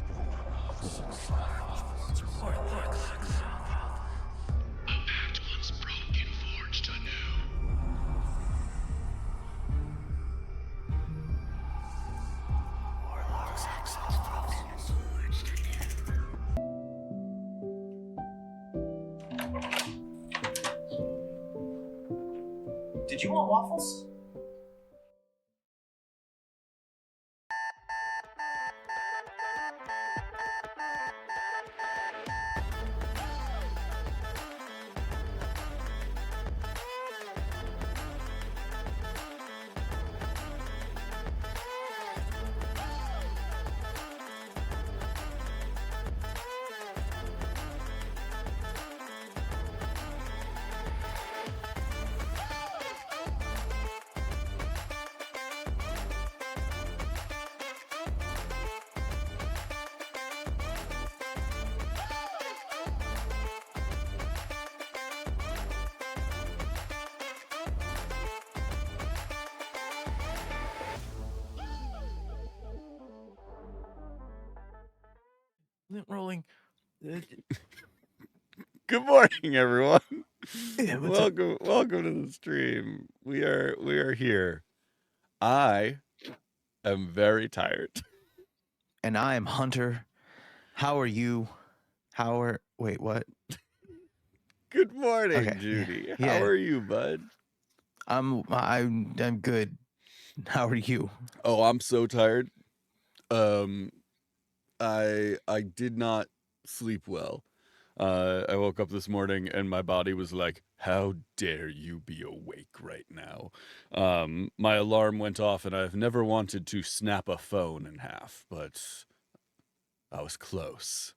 Warlocks. A pact once broken, forged anew. Warlocks forged anew. Did you want waffles? Rolling. Good morning, everyone. Yeah, what's up? Welcome to the stream. We are here. I am very tired. And I am Hunter. How are you? Wait, what? Good morning, Okay, Judy. yeah. How are you, bud? I'm good. How are you? Oh, I'm so tired. I did not sleep well. I woke up this morning and my body was like, how dare you be awake right now? My alarm went off and I've never wanted to snap a phone in half, but I was close.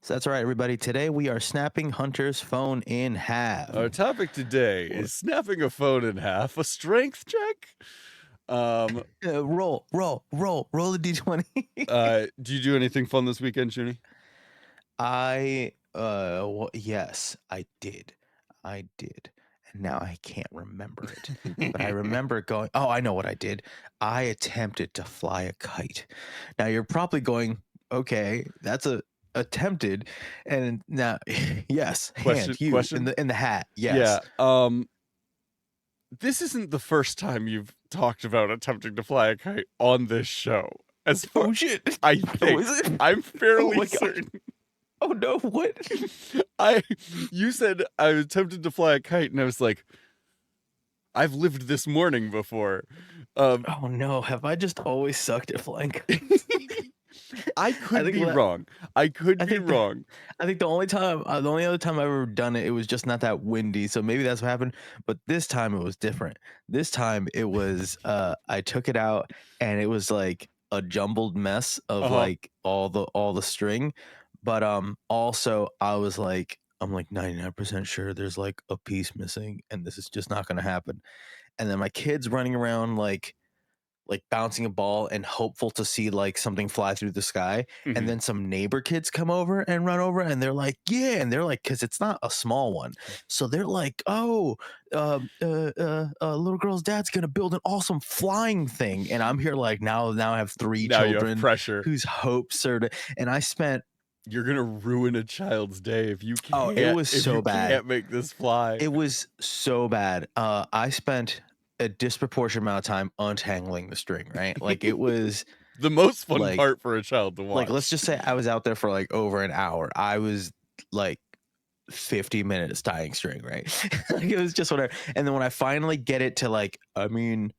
So that's right, everybody. Today we are snapping Hunter's phone in half. Our topic today is snapping a phone in half, a strength check. Roll the d20. Did you do anything fun this weekend, Junie? Yes, I did. And now I can't remember it. But I remember going, oh, I know what I did. I attempted to fly a kite. Now you're probably going, okay, that's attempted. And now, yes, Question? in the hat. Yes. Yeah. This isn't the first time you've talked about attempting to fly a kite on this show. As far, Oh shit. I think. is it? I'm fairly my God. certain. Oh no, what? You said I attempted to fly a kite, and I was like, I've lived this morning before. Oh no, have I just always sucked at flying kites? I could be wrong. I could be wrong. I think the only other time I've ever done it, it was just not that windy. So maybe that's what happened. But this time it was different. This time it was, I took it out and it was like a jumbled mess of like all the string. But also I was like, I'm like 99% sure there's like a piece missing and this is just not going to happen. And then my kid's running around like bouncing a ball and hopeful to see like something fly through the sky. Mhm. And then some neighbor kids come over and run over and they're like, yeah. And they're like, cause it's not a small one. So they're like, oh, little girl's dad's going to build an awesome flying thing. And I'm here like, now I have three Now you children have pressure. whose hopes are and I spent, You're gonna ruin a child's day if you can't. Oh, it was so bad. Can't make this fly. It was so bad. I spent a disproportionate amount of time untangling the string, right? Like it was the most fun like- part for a child to watch. like, let's just say I was out there for like over an hour. I was like 50 minutes tying string, right? Like it was just whatever. And then when I finally get it to like, I mean,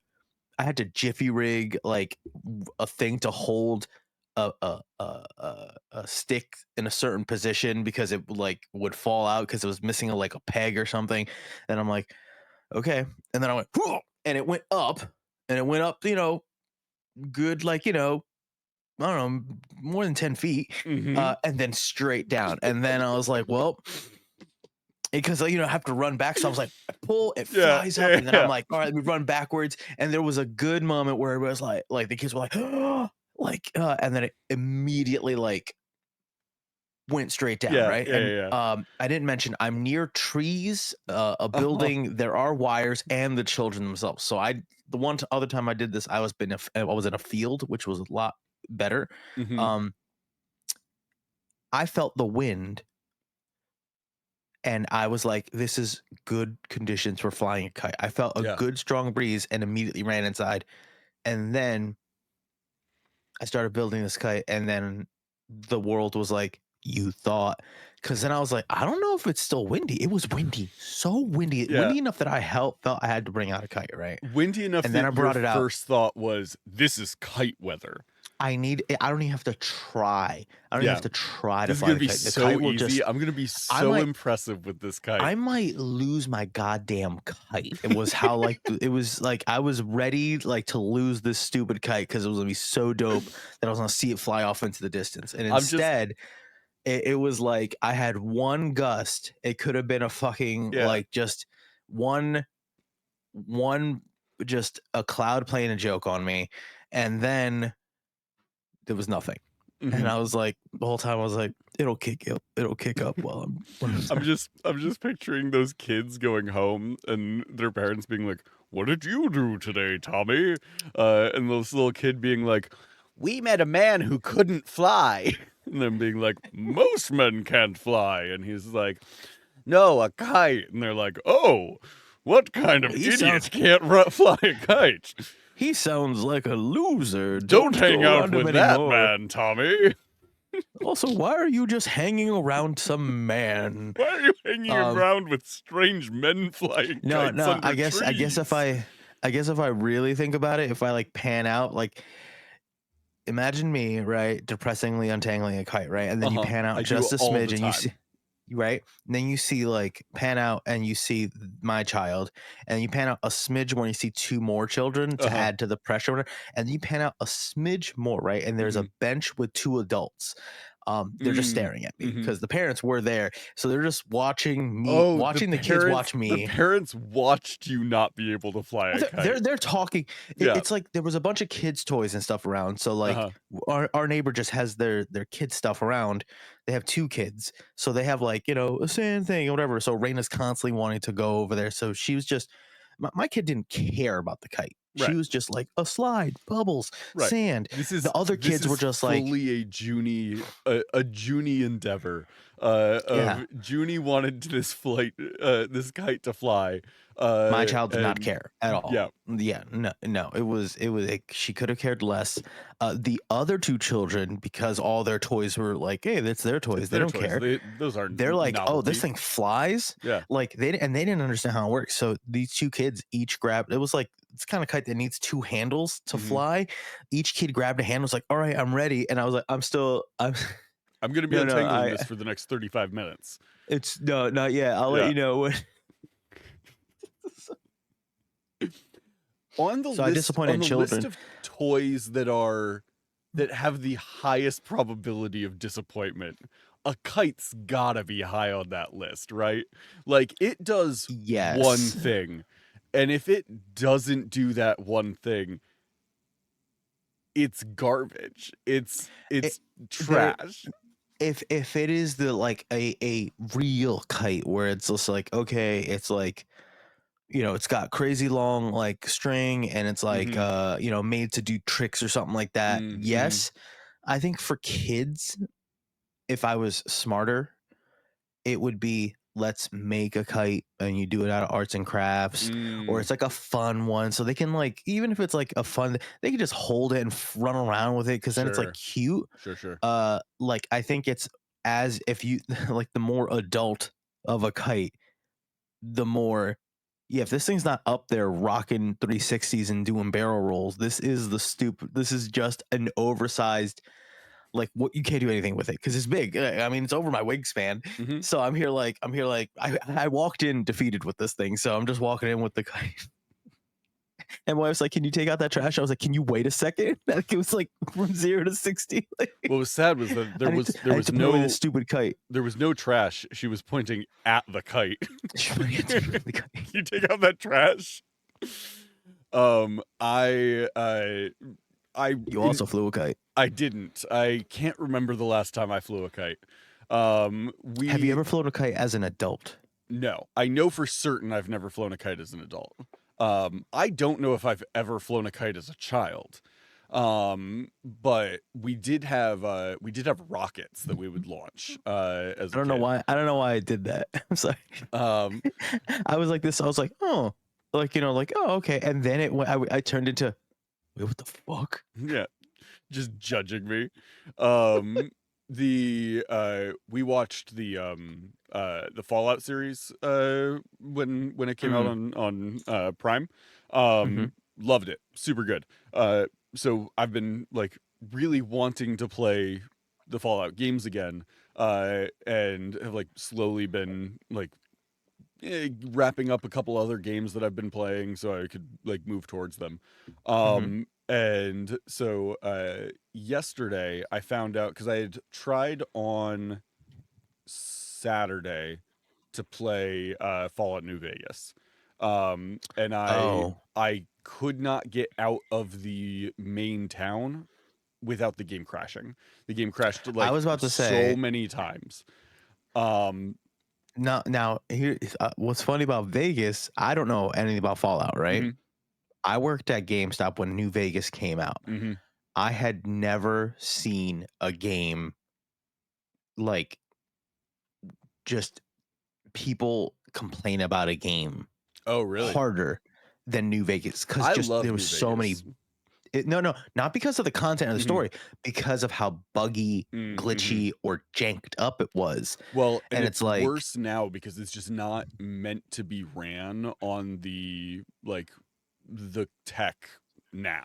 I had to jiffy rig like a thing to hold a stick in a certain position because it like would fall out because it was missing a peg or something. And I'm like, okay. And then I went, whoa, and it went up, you know, good, like, you know, I don't know, more than 10 feet, Mhm. and then straight down. And then I was like, well, because you know I have to run back, so I was like, I pull, it flies up, and then I'm like, all right, let me run backwards. And there was a good moment where it was like the kids were like, oh, like, and then it immediately like went straight down, right? I didn't mention I'm near trees, a building. There are wires and the children themselves. So the other time I did this, I was in a field, which was a lot better. Mhm. I felt the wind and I was like, this is good conditions for flying a kite. I felt a Yeah. good strong breeze and immediately ran inside. And then I started building this kite, and then the world was like, you thought, because then I was like, I don't know if it's still windy. It was windy, so windy, Yeah. windy enough that I felt I had to bring out a kite, right? Windy enough And then that I brought your it out. first thought was, this is kite weather. I don't even have to try. I don't even Yeah. have to try to This is fly going to the be kite. The so kite will easy. just, I'm going to be I so might- impressive with this kite. I might lose my goddamn kite. It was how like it was like I was ready like to lose this stupid kite because it was gonna be so dope that I was gonna see it fly off into the distance. And I'm just- instead, it was like I had one gust. It could have been a fucking Yeah. like just one just a cloud playing a joke on me, and then there was nothing. Mhm. And I was like, the whole time I was like, it'll kick up while I'm just picturing those kids going home and their parents being like, "What did you do today, Tommy?" And this little kid being like, "We met a man who couldn't fly." And then being like, "Most men can't fly." And he's like, "No, a kite." And they're like, "Oh, what kind of He idiot sounds- can't fly a kite? He sounds like a loser. Don't hang go out around him with that anymore. man, Tommy. Also, why are you just hanging around some man? Why are you hanging Um, around with strange men flying No, kites no. under I guess if trees?" I guess if I really think about it, if I like pan out, like imagine me, right, depressingly untangling a kite, right, and then you Uh-huh. pan I out do just a all the smidge, and you time. see, right, and then you see like pan out, and you see my child, and you pan out a smidge more, and you see two more children to Uh-huh. add to the pressure, and you pan out a smidge more, right, and there's a bench with two adults. They're just Mm, staring at me mhm. because the parents were there, so they're just watching me, Oh, watching the kids watch me. The parents watched you not be able to fly a Well, kite. they're talking. Yeah. It's like there was a bunch of kids' toys and stuff around. So like our neighbor just has their kids stuff around. They have two kids, so they have like a sand thing or whatever. So Raina's constantly wanting to go over there. So she was just my kid didn't care about the kite. She Right. was just like a slide, bubbles, Right. sand. The other kids were just like fully a Junie endeavor. Junie wanted this kite to fly. My child did not and- care at all. Yeah. No. It was she could have cared less. The other two children, because all their toys were like, hey, that's their toys. It's They their don't toys. care. Those are They're like, oh, this novelty. thing flies. Yeah. Like they didn't understand how it works. So these two kids each grabbed. It was like it's kind of kite that needs two handles to Mhm. fly. Each kid grabbed a handle. Was like, all right, I'm ready. And I was like, I'm gonna be No, untangling I- this for the next 35 minutes. It's no, not yet. I'll Yeah. let you know when. On the So I list, disappointed on the children. list of toys that have the highest probability of disappointment, a kite's gotta be high on that list, right? Like it does Yes. one thing, and if it doesn't do that one thing, it's garbage. It's trash. If it is the like a real kite where it's just like okay, it's like it's got crazy long like string and it's like made to do tricks or something like that. Mhm. Yes, I think for kids, if I was smarter, it would be let's make a kite and you do it out of arts and crafts, or it's like a fun one so they can like even if it's like a fun they can just hold it and run around with it because then it's like cute. Sure. Like I think it's as if you like the more adult of a kite, the more if this thing's not up there rocking 360s and doing barrel rolls, this is just an oversized like what you can't do anything with it because it's big. I mean, it's over my wingspan. Mhm. So I'm here like I walked in defeated with this thing. So I'm just walking in with the kite. And my wife's like, "Can you take out that trash?" I was like, "Can you wait a second?" Like it was like from 0 to 60. Like, What was sad was that there I had was to put away this stupid kite. there was no trash. She was pointing at the kite. Can you take out that trash? You also flew a kite. I didn't. I can't remember the last time I flew a kite. Have you ever flown a kite as an adult? No, I know for certain I've never flown a kite as an adult. I don't know if I've ever flown a kite as a child. But we did have rockets that we would launch as I a don't know kid. why. I don't know why I did that. I'm sorry. Um, I was like this. I was like, oh, like like oh, okay. And then it went. I turned into, wait, what the fuck? yeah, just judging me. Um, we watched the Fallout series when it came out Mm, on Prime. hmm Loved it, super good. So I've been like really wanting to play the Fallout games again, and have like slowly been like wrapping up a couple other games that I've been playing so I could like move towards them. hmm And so yesterday I found out because I had tried on Saturday to play Fallout New Vegas. And Oh, I could not get out of the main town without the game crashing. The game crashed I like was about to so say. many times. Um Now here. What's funny about Vegas? I don't know anything about Fallout, right? mhm, I worked at GameStop when New Vegas came out. mhm. I had never seen a game like just people complain about a game Oh, really? harder than New Vegas because I just love there was New so many. Vegas. No, not because of the content of the Mhm, story, because of how buggy, mhm. glitchy, or janked up it was. Well, and And it's it's like, worse now because it's just not meant to be ran on the tech now.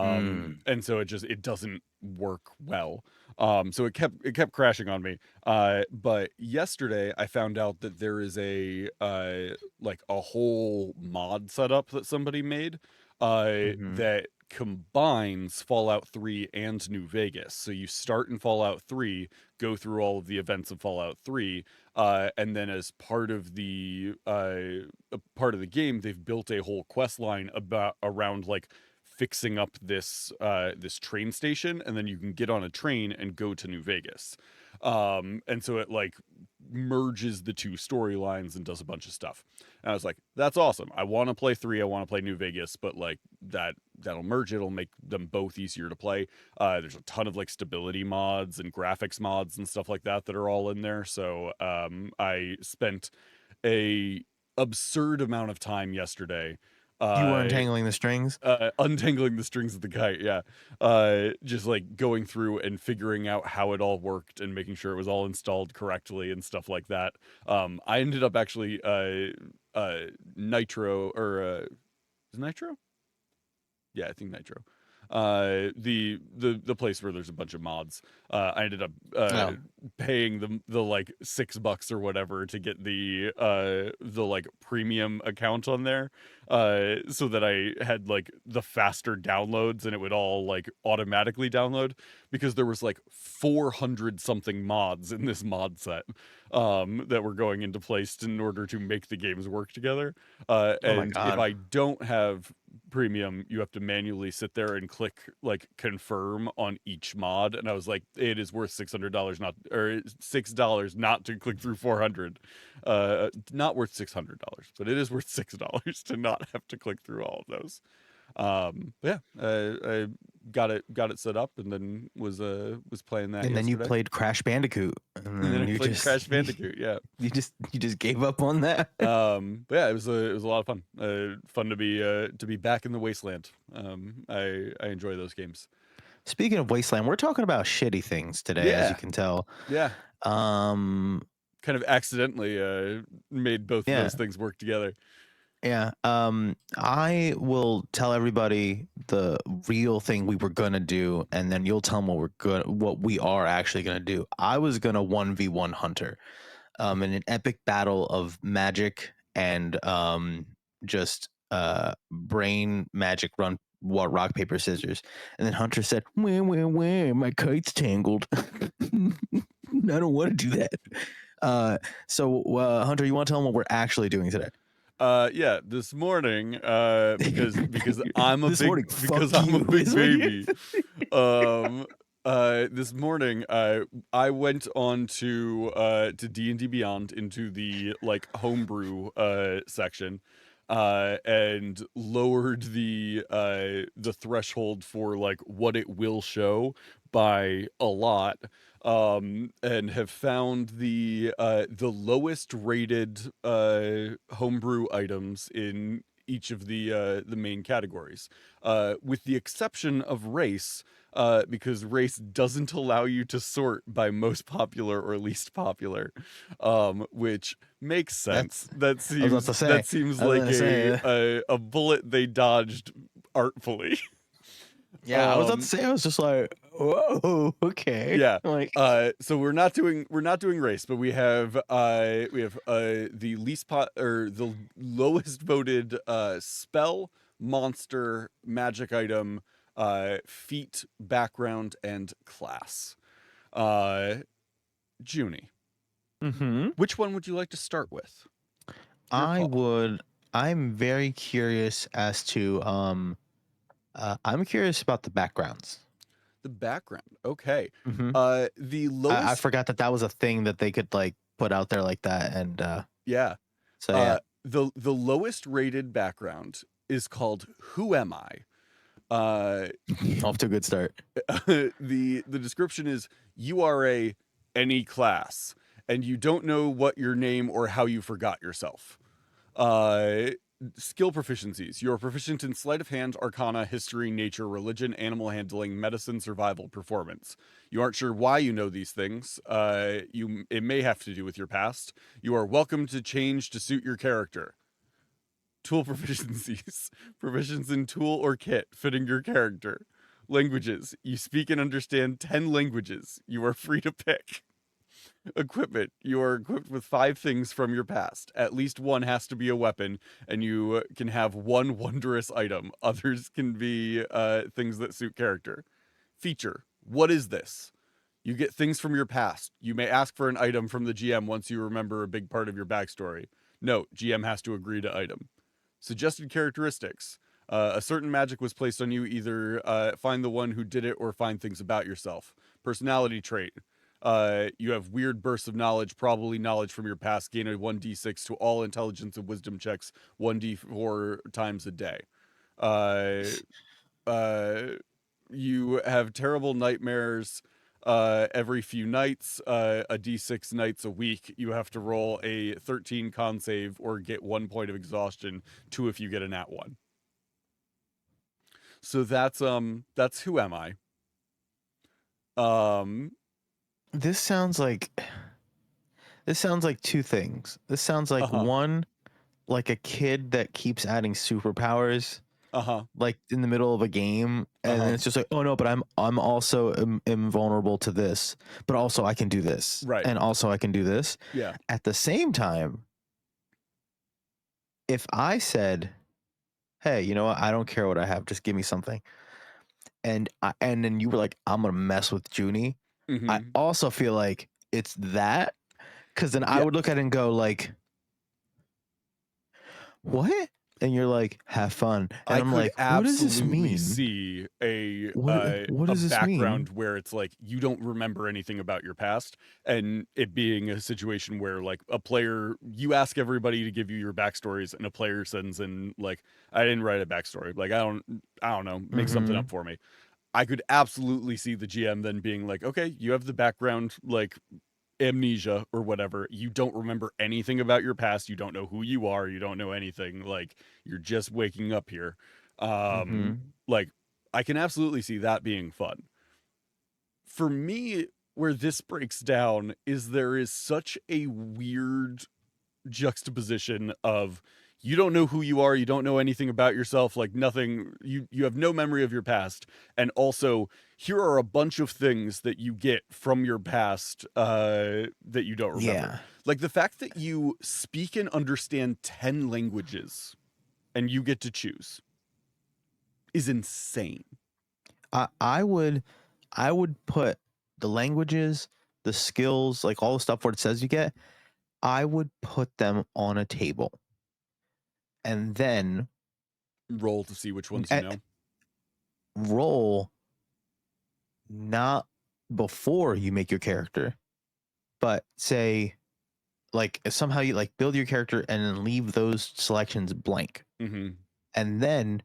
mm, And so it doesn't work well. So it kept crashing on me. But yesterday I found out that there is like a whole mod setup that somebody made mhm. that combines Fallout 3 and New Vegas. So you start in Fallout 3, go through all of the events of Fallout 3, and then as part of the game, they've built a whole quest line around like fixing up this train station, and then you can get on a train and go to New Vegas. And so it like merges the two storylines and does a bunch of stuff. And I was like, that's awesome. I want to play 3, I want to play New Vegas, but like that'll merge, it'll make them both easier to play. There's a ton of like stability mods and graphics mods and stuff like that are all in there. So I spent a absurd amount of time yesterday You were uh untangling the strings. untangling the strings of the kite, yeah. Just like going through and figuring out how it all worked and making sure it was all installed correctly and stuff like that. I ended up actually Nitro, or is it Nitro? Yeah, I think Nitro. The place where there's a bunch of mods. I ended up Oh, paying the like $6 or whatever to get the like premium account on there, so that I had like the faster downloads and it would all like automatically download, because there was like 400 something mods in this mod set that were going into place in order to make the games work together. oh my And if God. I don't have premium, you have to manually sit there and click like confirm on each mod, and I was like, it is worth $600 not, or $6 not to click through 400. Not worth $600, but it is worth $6 to not have to click through all of those. Yeah, I got it set up, and then was playing that And then you yesterday. played Crash Bandicoot, and And then then I you played just Crash Bandicoot. Yeah. you just gave up on that. But yeah, it was a lot of fun. Fun to be back in the wasteland. I enjoy those games. Speaking of Wasteland, we're talking about shitty things today, as you Yeah, can tell. yeah. Um, Kind of accidentally made both of yeah, those things work together. yeah. I will tell everybody the real thing we were gonna do, and then you'll tell them what we are actually gonna do. I was gonna 1v1 Hunter, in an epic battle of magic and just brain magic run. What, rock paper scissors, and then Hunter said, where my kite's tangled. I don't want to do that. So Hunter, you want to tell them what we're actually doing today? Yeah, this morning, because I'm a This morning, big fuck you big is what you. baby. Um, this morning, I went on to D&D Beyond into the like homebrew section, and lowered the threshold for like what it will show by a lot, and have found the lowest rated homebrew items in each of the main categories, with the exception of race, because race doesn't allow you to sort by most popular or least popular, which makes sense. That's I was about to say. That seems I was like gonna say, a bullet they dodged artfully. yeah, I was about to say. I was just like, whoa, okay. Yeah. Like, So we're not doing race, but we have the the lowest voted spell, monster, magic item, feat, background, and class. Junie, which one would you like to start with? Your I call. would. I'm very curious as to. I'm curious about the backgrounds. The background. Okay. Mm-hmm. The I lowest. forgot that was a thing that they could like put out there like that, and Yeah. so yeah. The lowest rated background is called "Who Am I?" Off to a good start. The description is: you are a any class, and you don't know what your name or how you forgot yourself. Skill proficiencies: you are proficient in sleight of hand, arcana, history, nature, religion, animal handling, medicine, survival, performance. You aren't sure why you know these things. It may have to do with your past. You are welcome to change to suit your character. Tool proficiencies: proficiency in tool or kit fitting your character. Languages: you speak and understand 10 languages. You are free to pick. Equipment: you are equipped with 5 things from your past. At least one has to be a weapon, and you can have one wondrous item. Others can be things that suit character. Feature: what is this? You get things from your past. You may ask for an item from the GM once you remember a big part of your backstory. Note: GM has to agree to item. Suggested characteristics: a certain magic was placed on you. Either find the one who did it or find things about yourself. Personality trait: you have weird bursts of knowledge, probably knowledge from your past. Gain a 1d6 to all intelligence and wisdom checks 1d4 times a day. You have terrible nightmares every few nights, a d6 nights a week. You have to roll a 13 con save or get 1 point of exhaustion, 2 if you get a nat 1. So that's Who Am I? This sounds like two things. This sounds like one, like a kid that keeps adding superpowers, like in the middle of a game, and then it's just like, oh no, but I'm also invulnerable to this, but also I can do this, right, and also I can do this. Yeah. At the same time, if I said, hey, you know what? I don't care what I have, just give me something, and then you were like, I'm gonna mess with Junie. I also feel like it's that, because then I would look at it and go like, what? And you're like, have fun. And I'm like, what does this mean? See what does this background mean? where it's like you don't remember anything about your past, and it being a situation where like a player, you ask everybody to give you your backstories, and a player sends in like, I didn't write a backstory, like I don't know, make something up for me. I could absolutely see the GM then being like, okay, you have the background, like amnesia or whatever. You don't remember anything about your past. You don't know who you are. You don't know anything. Like, you're just waking up here. Like, I can absolutely see that being fun. For me, where this breaks down is there is such a weird juxtaposition of, you don't know who you are, you don't know anything about yourself, like nothing, you have no memory of your past, and also here are a bunch of things that you get from your past that you don't remember. Yeah. Like the fact that you speak and understand 10 languages and you get to choose is insane. I would put the languages, the skills, like all the stuff where it says you get, I would put them on a table. And then roll to see which ones you know. Roll not before you make your character, but say like somehow you like build your character and then leave those selections blank. Mm-hmm. And then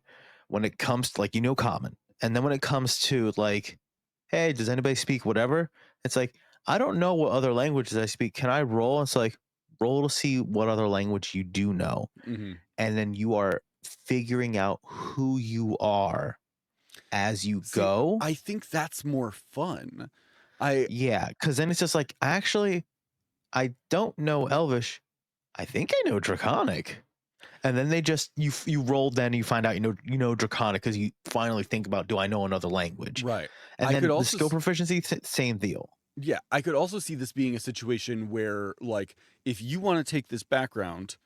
when it comes to like, common, and then when it comes to like, hey, does anybody speak whatever? It's like, I don't know what other languages I speak. Can I roll? It's like, roll to see what other language you do know. Mm-hmm. And then you are figuring out who you are as you See, go. I think that's more fun. I Yeah, because then it's just like, actually, I don't know Elvish. I think I know Draconic. And then they just you roll, then you find out you know Draconic because you finally think about, do I know another language? right. And I then could the also skill proficiency, same deal. yeah, I could also see this being a situation where like if you want to take this background,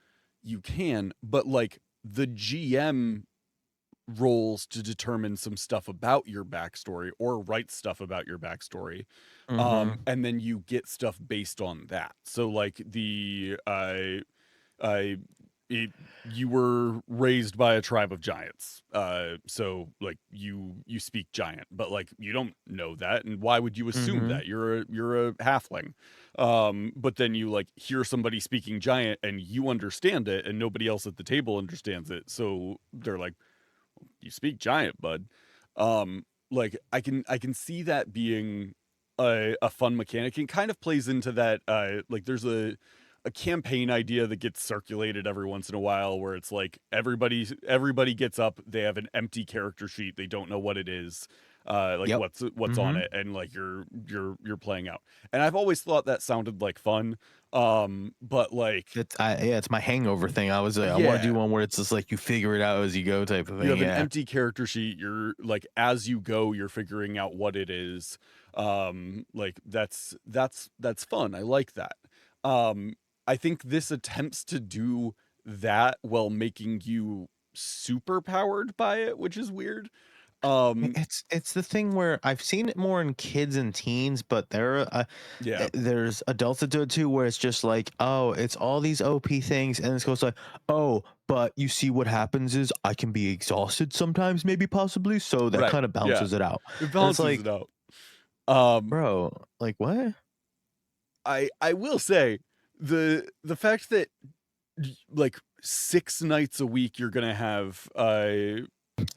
you can, but like the GM rolls to determine some stuff about your backstory or write stuff about your backstory. Mhm. And then you get stuff based on that. So like uh, you were raised by a tribe of giants. So like you speak giant, but like you don't know that, and why would you assume Mhm. that? You're a halfling. But then you like hear somebody speaking giant and you understand it and nobody else at the table understands it. So they're like, you speak giant, bud. Like I can see that being a fun mechanic. It kind of plays into that like there's a campaign idea that gets circulated every once in a while where it's like everybody gets up, they have an empty character sheet, they don't know what it is, like Yep. what's on Mhm. it, and like you're playing out. And I've always thought that sounded like fun. But like Yeah, it's my hangover thing. I was like, I want to do yeah, one where it's just like you figure it out as you go type of you thing. have an Yeah. empty character sheet, you're like as you go you're figuring out what it is. Like that's fun, I like that. um I think this attempts to do that while making you super powered by it, which is weird. um It's the thing where I've seen it more in kids and teens, but yeah, there's adults that do it too, where it's just like, oh, it's all these OP things, and it goes like, oh, but you see what happens is I can be exhausted sometimes, maybe possibly, so that right, kind of yeah, balances it out. it And it's balances like, it out. um bro, like what? I will say the fact that like 6 nights a week you're gonna have uh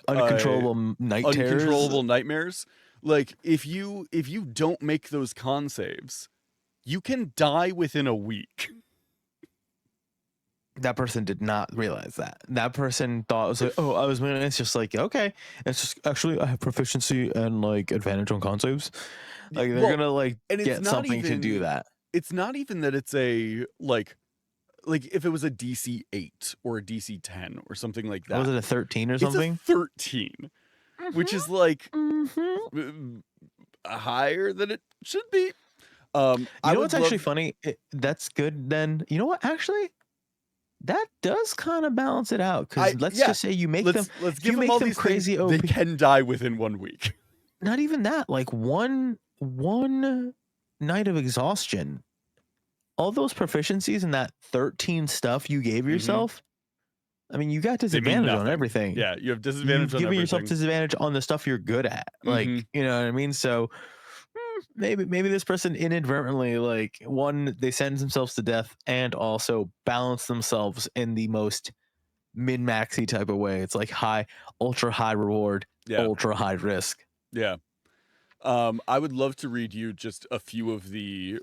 Uncontrollable night terrors. uncontrollable nightmares. Like if you don't make those con saves, you can die within a week. That person did not realize that. That person thought it was like, oh, I was winning. It's just like, okay, it's just actually I have proficiency and like advantage on con saves. Like they're Well, gonna like and get something to do that. it's not even that it's a like if it was a DC 8 or a DC 10 or something like Was that. it a 13 or It's a something? 13, which is like Mm-hmm. higher than it should be. You I know would what's actually love funny? That's good. Then you know what? Actually, that does kind of balance it out. Because let's yeah, just say you make them, let's if give you them make all them these things, crazy they OP. can die within 1 week. Not even that. Like one night of exhaustion. All those proficiencies and that 13 stuff you gave Mhm. yourself. I mean, you got They mean disadvantage on nothing. everything. Yeah, you have disadvantage You've on given yourself everything. disadvantage on the stuff you're good at. Like, Mhm. you know what I mean? So maybe this person inadvertently, like, one, they sentence themselves to death and also balance themselves in the most min maxy type of way. It's like ultra high reward, Yeah. ultra high risk. Yeah. I would love to read you just a few of the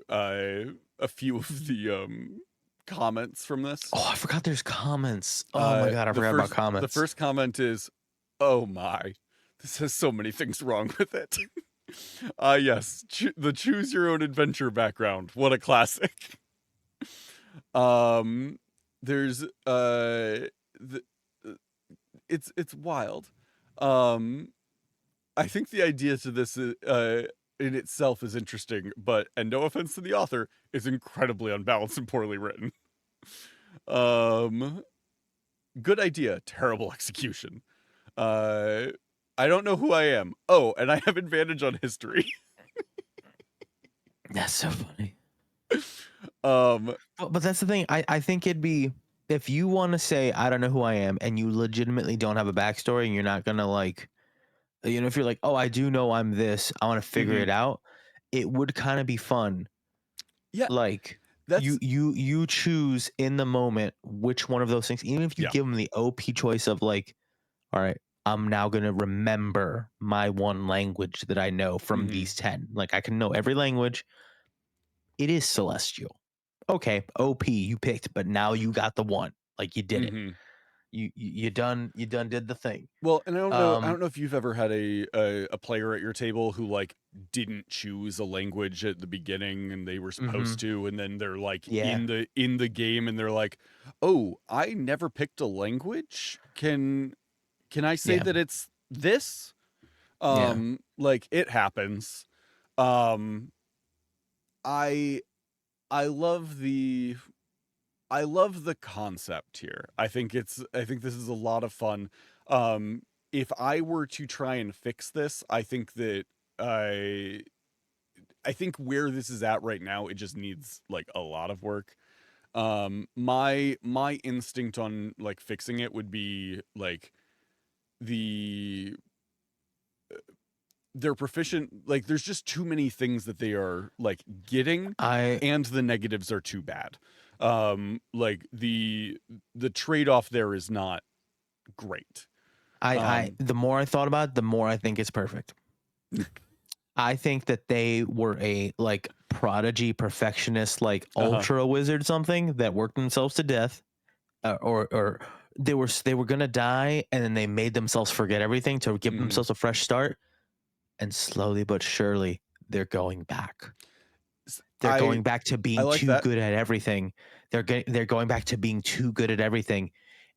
comments from this. Oh, I forgot there's comments. Oh my God, I forgot about The comments. first comment is, "Oh my, this has so many things wrong with it." Yes, the choose your own adventure background. What a classic. Um, there's the, uh, it's wild. Um, I think the idea to this in itself is interesting, but and no offense to the author, is incredibly unbalanced and poorly written. Um, Good idea, terrible execution. Uh, I don't know who I am. Oh, and I have advantage on history. That's so funny. um, But that's the thing. I think it'd be, if you want to say I don't know who I am and you legitimately don't have a backstory and you're not gonna like, if you're like, oh, I do know I'm this, I want to figure mhm. it out. It would kind of be fun. Yeah, Like, That's you choose in the moment which one of those things. Even if you Yeah. give them the OP choice of like, all right, I'm now gonna remember my one language that I know from Mhm. these 10. Like I can know every language. It is Celestial. Okay, OP you picked, but now you got the one. Like you did it. Mhm. You done did the thing. Well, and I Um, don't know if you've ever had a player at your table who like didn't choose a language at the beginning and they were supposed to, and then they're like Yeah. in the game and they're like, "Oh, I never picked a language. Can I say Yeah. that it's this?" Yeah. Like it happens. Um I I love the I love the concept here. I think this is a lot of fun. If I were to try and fix this, I think that I I think where this is at right now, it just needs like a lot of work. My instinct on like fixing it would be like the they're proficient, like there's just too many things that they are like getting, I and the negatives are too bad. Like the trade-off there is not great. I Um the more I thought about it, the more I think it's perfect. I think that they were a like prodigy perfectionist, like uh-huh. ultra wizard, something that worked themselves to death, or they were gonna die, and then they made themselves forget everything to give Mhm. themselves a fresh start, and slowly but surely they're going back. S- They're going back to I being like too that. good at everything. They're going back to being too good at everything,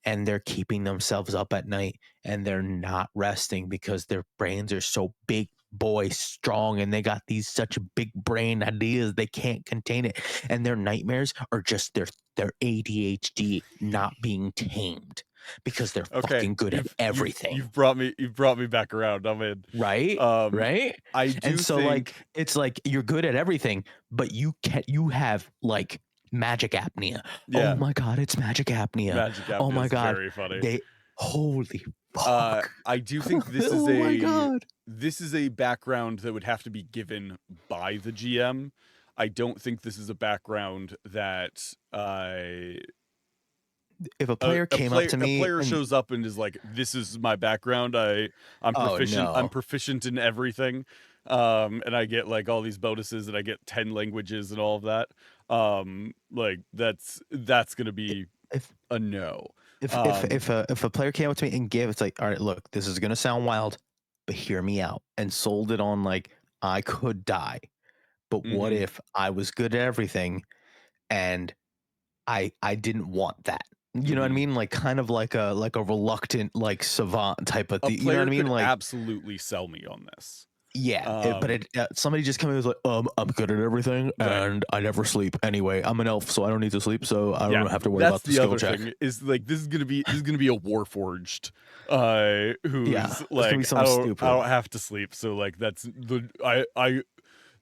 and they're keeping themselves up at night, and they're not resting because their brains are so big boy strong, and they got these such big brain ideas they can't contain it, and their nightmares are just their ADHD not being tamed because they're Okay. fucking good at everything. You've brought me back around. I'm in. Right? Um Right? I And do so like think it's like you're good at everything, but you have like magic apnea. Oh yeah, my god, it's magic apnea. Magic Oh Apnea my is god. very funny. They holy fuck. I do think Oh my god. this is a background that would have to be given by the GM. I don't think this is a background that If a player came up to a me player and shows up and is like, "This is my background. oh I'm no. proficient in everything." And I get like all these bonuses and I get 10 languages and all of that. Like that's going to be If a no. if a player came up to me and gave it's like, all right, look, this is gonna sound wild, but hear me out, and sold it on like I could die. But what Mhm. if I was good at everything and I didn't want that. You know what I Mhm. mean? Like kind of like a reluctant like savant type of A thing. You know what player I mean? could Like absolutely sell me on this. yeah, but Um, somebody just came in and was like, I'm good at everything right. and I never sleep anyway. I'm an elf, so I don't need to sleep, so I Yeah. don't have to worry That's about the the skill other check. thing is like this is gonna be a Warforged Yeah, who's it's gonna be like something I stupid. don't have to sleep. So like that's the I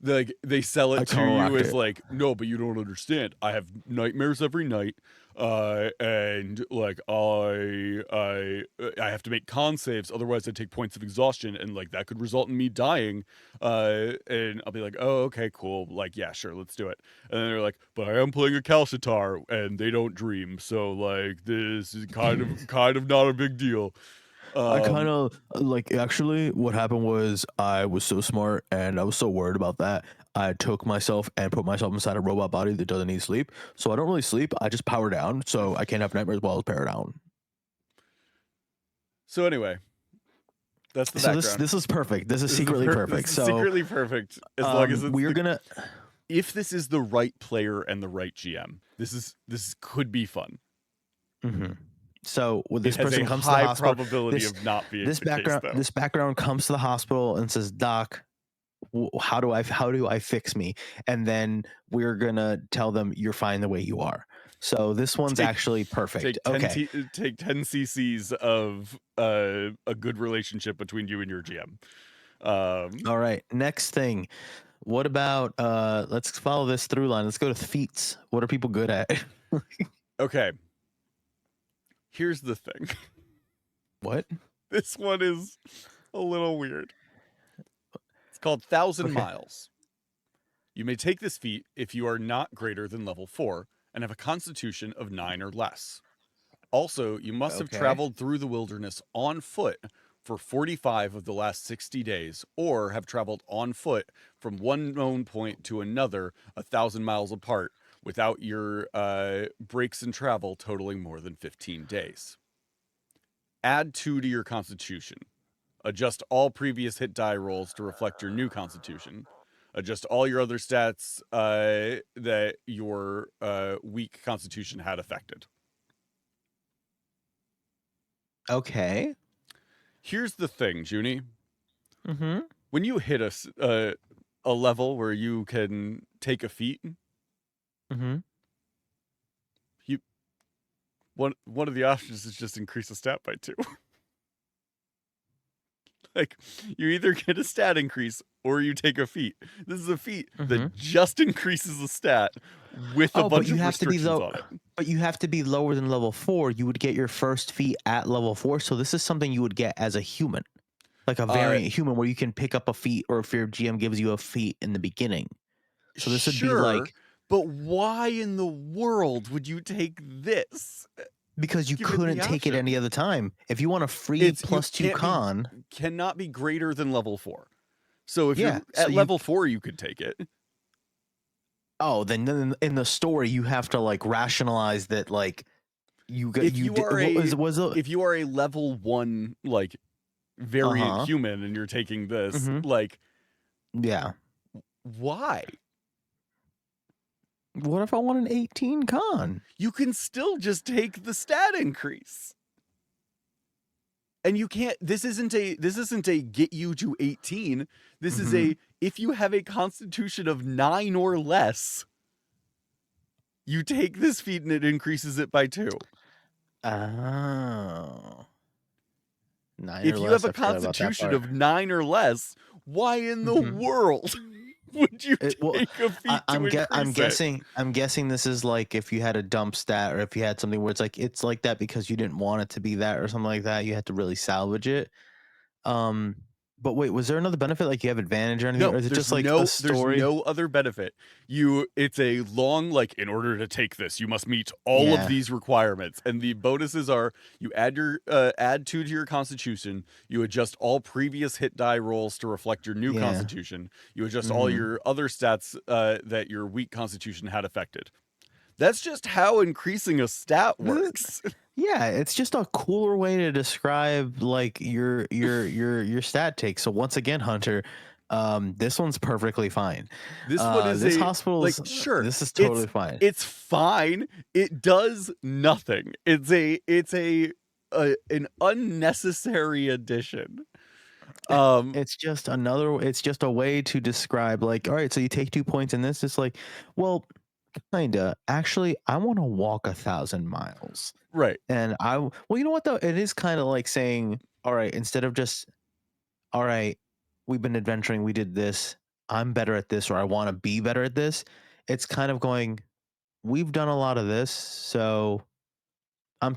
like they sell I it to you counteract as it. like, no, but you don't understand. I have nightmares every night. And like I have to make con saves, otherwise I take points of exhaustion, and like that could result in me dying. And I'll be like, oh, okay, cool. Like, yeah, sure, let's do it. And then they're like, but I am playing a Calcitar and they don't dream, so like this is kind of not a big deal. I kind Um, of like actually what happened was I was so smart and I was so worried about that. I took myself and put myself inside a robot body that doesn't need sleep. So I don't really sleep. I just power down. So I can't have nightmares while I power down. so anyway, that's the So background. this is perfect. This is secretly This perfect. is So secretly perfect as long as it's we're the gonna if this is the right player and the right GM. This could be fun. mhm. So when It this has a person comes to the high hospital, probability this of not being the case though. this background comes to the hospital and says, "Doc, how do I fix me?" And then we're gonna tell them you're fine the way you are. So this one's Take actually perfect. Okay. take 10 cc's of a good relationship between you and your GM. All right. Next thing. What about let's follow this through line. Let's go to feats. What are people good at? Okay. Here's the thing. What? This one is a little weird. It's called 1,000 Okay. Miles. You may take this feat if you are not greater than level 4 and have a constitution of 9 or less. Also, you must have Okay. traveled through the wilderness on foot for 45 of the last 60 days, or have traveled on foot from one known point to another 1,000 miles apart without your breaks in travel totaling more than 15 days. Add 2 to your constitution. Adjust all previous hit die rolls to reflect your new constitution. Adjust all your other stats that your weak constitution had affected. Okay. Here's the thing, Junie. Mm-hmm. When you hit a level where you can take a feat, Mm-hmm. one of the options is just increase the stat by 2. Like, you either get a stat increase or you take a feat. This is a feat that just increases the stat with a bunch of restrictions on it. But you have to be lower than level 4. You would get your first feat at level 4. So this is something you would get as a human, like a variant human, where you can pick up a feat, or if your GM gives you a feat in the beginning. So this would be like. But why in the world would you take this? Because you couldn't take it any other time. If you want a free +2 con, cannot be greater than level 4. So if you're at level 4, you could take it. Oh, then in the story you have to like rationalize that like if you are a level 1 like variant human and you're taking this like why? What if I want an 18 con? You can still just take the stat increase. And you can't, this isn't a get you to 18. This is a, if you have a constitution of 9 or less, you take this feat and it increases it by 2. Oh. If you have a constitution of 9 or less, why in the world would you take a feat I'm guessing this is like if you had a dump stat, or if you had something where it's like that because you didn't want it to be that or something like that. You had to really salvage it. But wait, was there another benefit? Like you have advantage or anything? No, or is it just like a story? There's no other benefit. It's a long, like, in order to take this, you must meet all of these requirements. And the bonuses are you add 2 to your constitution, you adjust all previous hit die rolls to reflect your new constitution, you adjust all your other stats that your weak constitution had affected. That's just how increasing a stat works. Yeah, it's just a cooler way to describe like your stat take. So once again, Hunter, this one's perfectly fine. This one is this hospital like sure. This is totally fine. It's fine. It does nothing. It's an unnecessary addition. It's just a way to describe like, all right, so you take 2 points in this. It's like, well, kinda. Actually, I want to walk 1,000 miles. Right. And you know what though? It is kind of like saying, all right, instead of just, all right, we've been adventuring, we did this, I'm better at this, or I want to be better at this. It's kind of going, we've done a lot of this, so I'm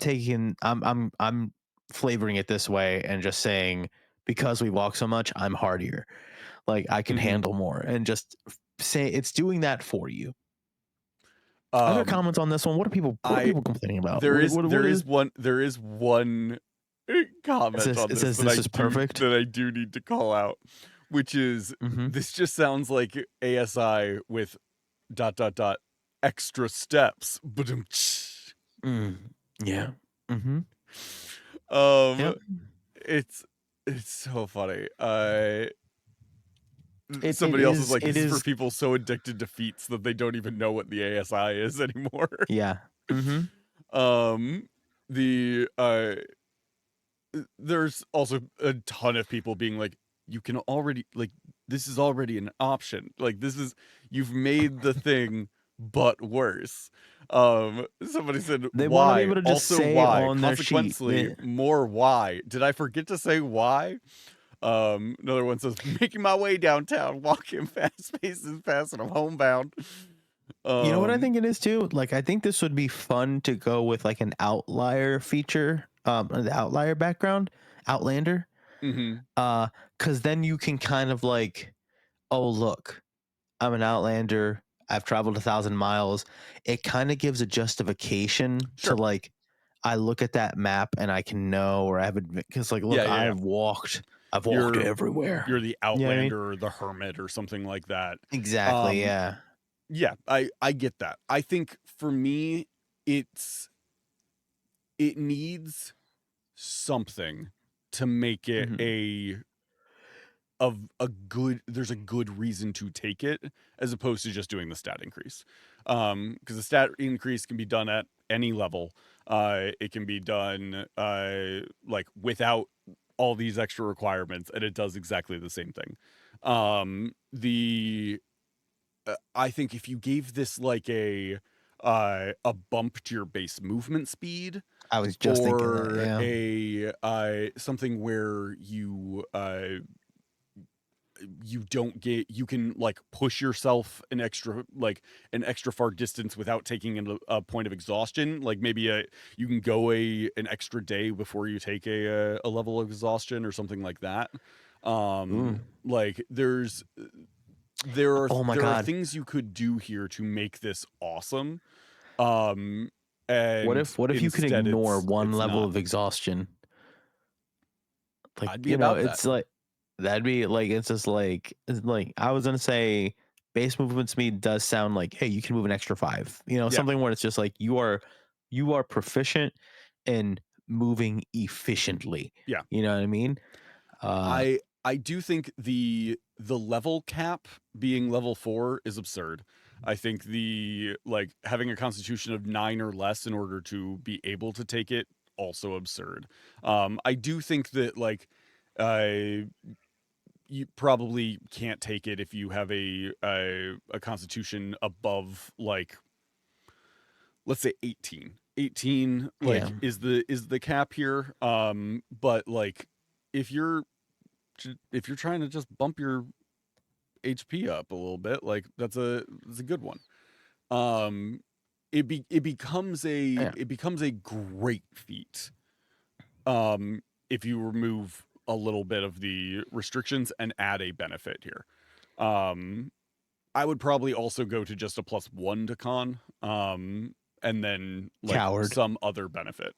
flavoring it this way and just saying, because we walk so much, I'm hardier. Like I can handle more, and just say it's doing that for you. Other comments on this one? What are people complaining about? There is one comment on this that I do need to call out, which is this just sounds like ASI with ... extra steps. Yeah. It's so funny. Somebody else is like, this is for people so addicted to feats that they don't even know what the ASI is anymore. Yeah. There's also a ton of people being like, you can already, like, this is already an option. Like, you've made the thing but worse. Somebody said they why. Want to be able to just Also say why. On their Consequently, sheet. more why. Did I forget to say why? Another one says, making my way downtown, walking fast, pacing fast, and I'm homebound. You know what I think it is too? Like, I think this would be fun to go with like an outlier feature, the outlier background, Outlander. Because then you can kind of like, oh look, I'm an outlander. I've traveled 1,000 miles. It kind of gives a justification Sure. to like, I look at that map and I can know, or I have, because like, look, Yeah, yeah, yeah. I've walked You're everywhere. you're the You know what I mean? outlander or the hermit or something like that. Exactly. Um, Yeah. yeah, I get that. I think for me, it needs something to make it Mhm. a good there's a good reason to take it as opposed to just doing the stat increase. Because the stat increase can be done at any level. It can be done like without all these extra requirements, and it does exactly the same thing. The I think if you gave this like a bump to your base movement speed, I was just thinking that. or Yeah. a something where you don't get you can like push yourself an extra far distance without taking a point of exhaustion, like maybe you can go an extra day before you take a level of exhaustion or something like that. Ooh. Like Oh my there are God. things you could do here to make this awesome. What And if you could instead ignore one it's level not. of exhaustion? Like, I'd be about that. it's like that'd be like, it's like I was gonna say base movement speed does sound like, hey, you can move an extra 5. Yeah. Something where it's just like you are proficient in moving efficiently. Yeah. You know what I mean? Uh I do think the level cap being level 4 is absurd. I think the like having a constitution of 9 or less in order to be able to take it, also absurd. I do think that like uh you probably can't take it if you have a constitution above like, let's say 18. 18 yeah. like is the cap here. But like if you're trying to just bump your HP up a little bit, like that's a good one. It becomes Yeah. a great feat if you remove a little bit of the restrictions and add a benefit here. I would probably also go to just a +1 to con, and then like Coward. some other benefit,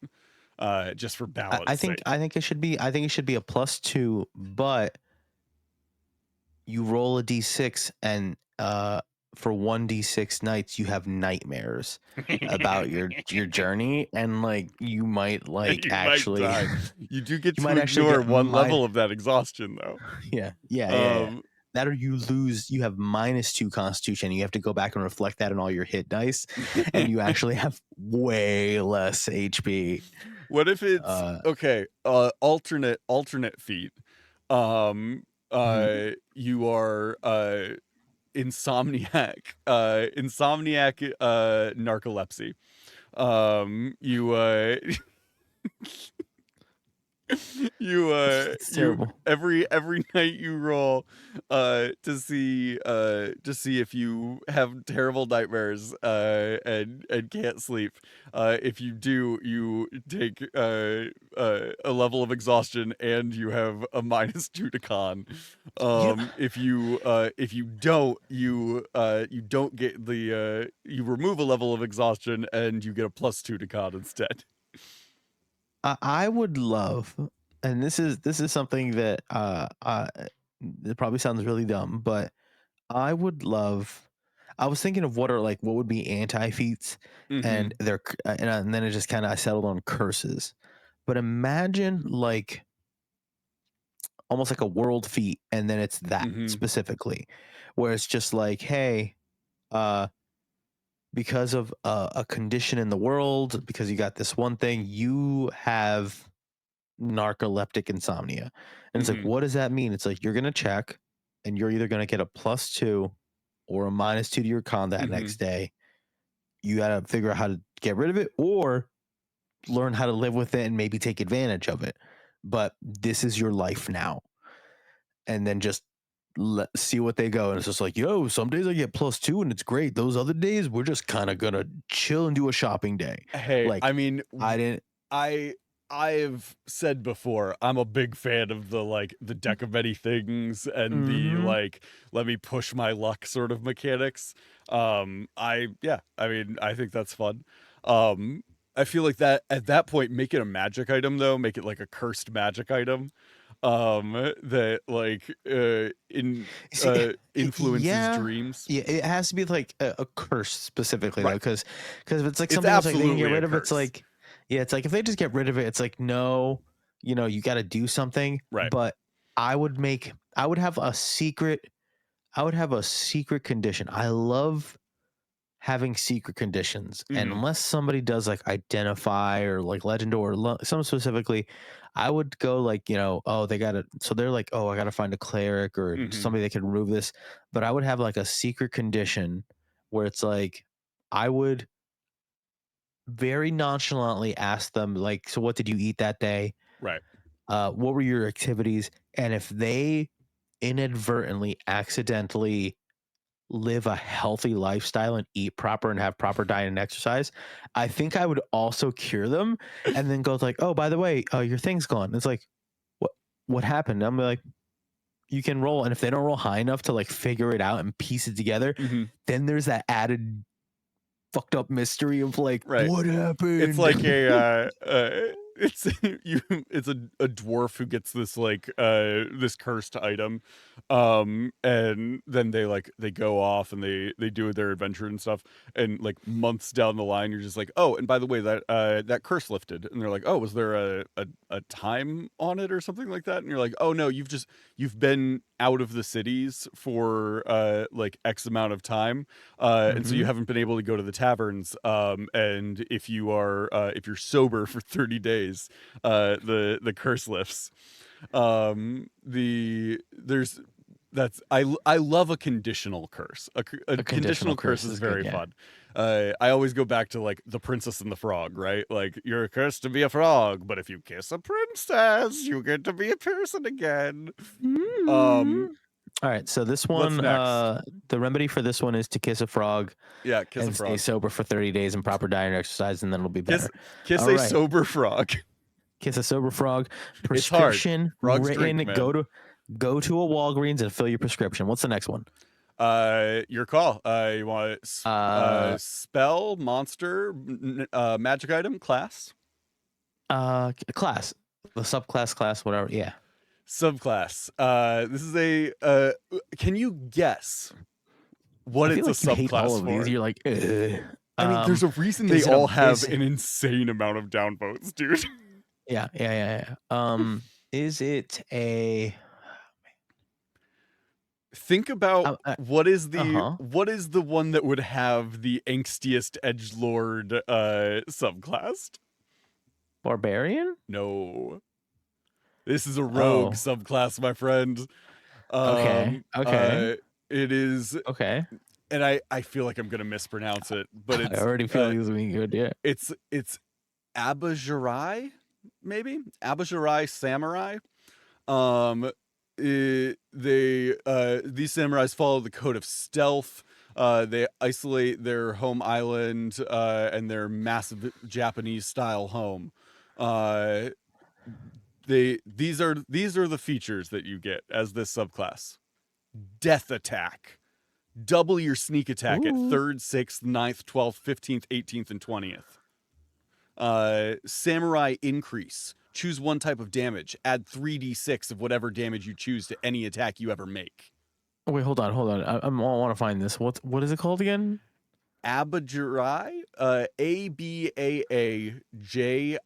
just for balance I think sake. I think it should be a +2, but you roll a d6 and for 1d6 nights you have nightmares about your journey, and like you might like You might actually die. You do get you to might actually ignore get one level of that exhaustion, though. yeah. Um, That, or you have -2 constitution, you have to go back and reflect that on all your hit dice, and you actually have way less HP. what if it's uh okay? Alternate feat. Um, mhm. you are insomniac. Insomniac. Narcolepsy. You It's you terrible. every night you roll to see if you have terrible nightmares and can't sleep. If you do, you take a level of exhaustion and you have a -2 to con. If you don't, you don't get the you remove a level of exhaustion and you get a +2 to con instead. I would love, and this is something that it probably sounds really dumb, but I would love. I was thinking of what would be anti feats, Mm-hmm. and and then it just kind of I settled on curses. But imagine like almost like a world feat, and then it's that Mm-hmm. specifically, where it's just like, hey, uh, because of a condition in the world, because you got this one thing, you have narcoleptic insomnia. And it's like, Mm-hmm. what does that mean? It's like you're gonna check and you're either gonna get a +2 or a -2 to your con that Mm-hmm. next day. You gotta figure out how to get rid of it or learn how to live with it and maybe take advantage of it. But this is your life now. And then just see what they go. And it's just like, yo, some days I get +2 and it's great. Those other days we're just kind of gonna chill and do a shopping day. Hey, Like I mean, I didn't I I've said before, I'm a big fan of the deck of many things and the Mhm. let me push my luck sort of mechanics. I mean, I think that's fun. Um, I feel like that at that point, make it a magic item though, make it like a cursed magic item. That See, influences yeah, dreams. yeah, it has to be like a curse specifically though, Right. because if it's like It's something that's like they can get absolutely a rid of, it's curse. like, yeah, it's like if they just get rid of it, it's like no, you got to do something. Right. But I would have a secret, I would have a secret condition. I love having secret conditions, and Mhm. unless somebody does like identify or like legend or some specifically, I would go like, oh, they gotta, so they're like, oh, I gotta find a cleric or Mhm. somebody that can remove this. But I would have like a secret condition where it's like I would very nonchalantly ask them like, so what did you eat that day? Right. What were your activities? And if they inadvertently accidentally live a healthy lifestyle and eat proper and have proper diet and exercise, I think I would also cure them and then go like, oh, by the way, your thing's gone. It's like, what happened? I'm like, you can roll, and if they don't roll high enough to like figure it out and piece it together, Mhm. then there's that added fucked up mystery of like, Right. what It's happened? like it's it's a dwarf who gets this this cursed item, and then they go off and they do their adventure and stuff, and like months down the line you're just like, oh, and by the way, that curse lifted, and they're like, oh, was there a time on it or something like that, and you're like, oh no, you've been out of the cities for like X amount of time, and so you Mhm. haven't been able to go to the taverns. And if you're sober for 30 days, the curse lifts. There's that's I love a conditional curse. A A conditional conditional curse curse is is good. very Yeah. fun. I always go back to like the Princess and the Frog, right? Like you're cursed to be a frog, but if you kiss a princess, you get to be a person again. Um, All right, so this what's one, next? the remedy for this one is to kiss a frog Yeah, kiss a and stay frog. sober for 30 days and proper diet and exercise, and then it'll be Kiss better. kiss All a right, sober frog. kiss a sober frog. It's hard. Prescription Frogs drink, written. man. Go to a Walgreens and fill your prescription. What's the next one? Your call. You want spell, monster, magic item, class, Class, the subclass, class, whatever. Yeah. subclass. This is a. Can you guess what I feel it's a like you hate all subclass of these. for? You're like, ugh. I mean, there's a reason they Is it a all have is an insane amount of downvotes, dude. yeah. Is it a Think about uh-huh. what is the one that would have the angstiest edgelord subclass? Barbarian? No. This is a rogue Oh, subclass, my friend. okay. Okay. It is, Okay. and I feel like I'm gonna mispronounce it, but I already feel like this is being good. Yeah. it's Abajirai, maybe Abajirai samurai. Um, these samurais follow the code of stealth. They isolate their home island and their massive Japanese style home. Uh, these are the features that you get as this subclass. Death attack. Double your sneak attack at Ooh. 3rd, 6th, 9th, 12th, 15th, 18th, and 20th. Samurai increase. Choose one type of damage. Add 3d6 of whatever damage you choose to any attack you ever make. Wait, hold on. I want to find this. What is it called again? Abajirai,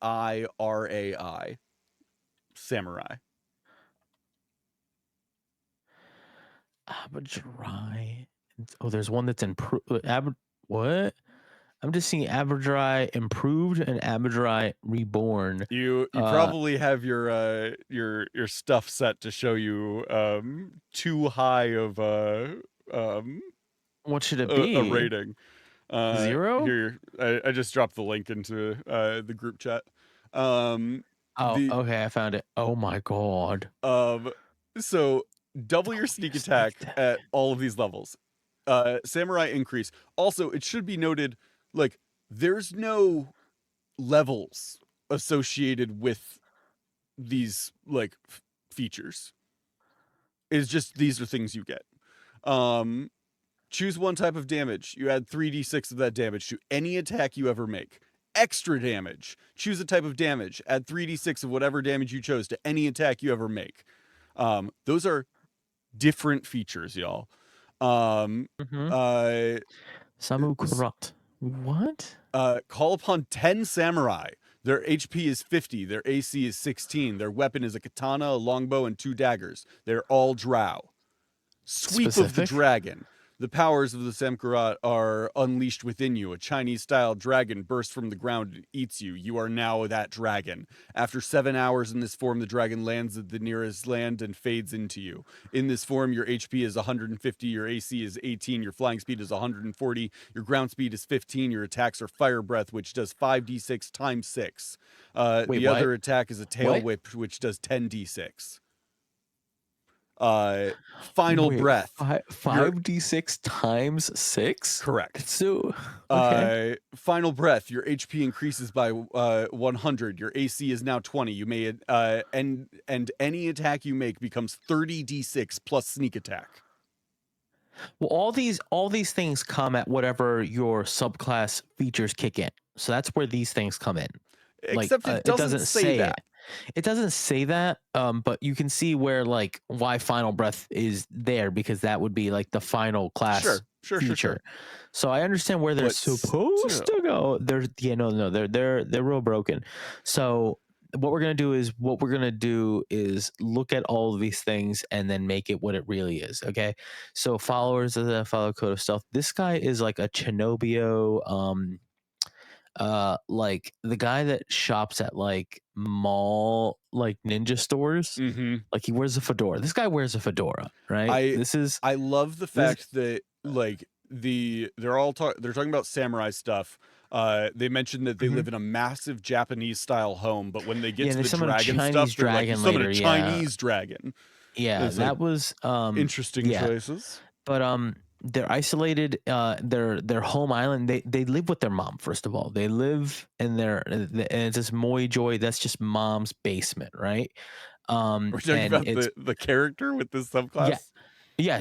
Abaijirai, samurai. Abadrai. Oh, there's one that's improved. What? I'm just seeing Abadrai improved and Abadrai reborn. You probably have your stuff set to show you too high of What should it a be? rating. 0? Here, I just dropped the link into the group chat. Oh, The okay. I found it. Oh my god. so double your Double sneak your sneak attack at all of these levels. Samurai increase. Also, it should be noted, like, there's no levels associated with these like features. Is just these are things you get. Choose one type of damage. You add 3d6 of that damage to any attack you ever make. Extra damage. Choose a type of damage. Add 3d6 of whatever damage you chose to any attack you ever make. Those are different features, y'all. Mm-hmm. Samu corrupt. What? Call upon 10 samurai. Their HP is 50. Their AC is 16. Their weapon is a katana, a longbow, and 2 daggers. They're all drow. Sweep of the Specific? dragon. The powers of the Samkarat are unleashed within you. A Chinese-style dragon bursts from the ground and eats you. You are now that dragon. After 7 hours in this form, the dragon lands at the nearest land and fades into you. In this form, your HP is 150, your AC is 18, your flying speed is 140, your ground speed is 15, your attacks are fire breath, which does 5d6 times 6. Wait, the what? other attack is a tail What? whip, which does 10d6. Final breath. 5d6 times 6? Correct. So, okay. Final breath. Your HP increases by 100. Your AC is now 20. You may and any attack you make becomes 30d6 plus sneak attack. Well, all these things come at whatever your subclass features kick in. So that's where these things come in. Except it doesn't say that. It doesn't say that, but you can see where like why final breath is there, because that would be like the final class feature. So I understand where they're supposed to go. They're real broken. So what we're gonna do is look at all of these things and then make it what it really is. Okay. So followers of the follow code of stealth. This guy is like a Chinobio, like the guy that shops at like mall like ninja stores. Mm-hmm. Like he wears a fedora. This guy wears a fedora, right? I love the fact that like they're talking about samurai stuff. They mentioned that they live in a massive Japanese style home, but when they get to the dragon stuff, they're like, summon a Chinese dragon. Yeah, it's that like, was interesting choices. But they're isolated. Their home island. They live with their mom. First of all, they live in and it's this Moi Joy. That's just mom's basement, right? We're talking about the character with this subclass. Yeah.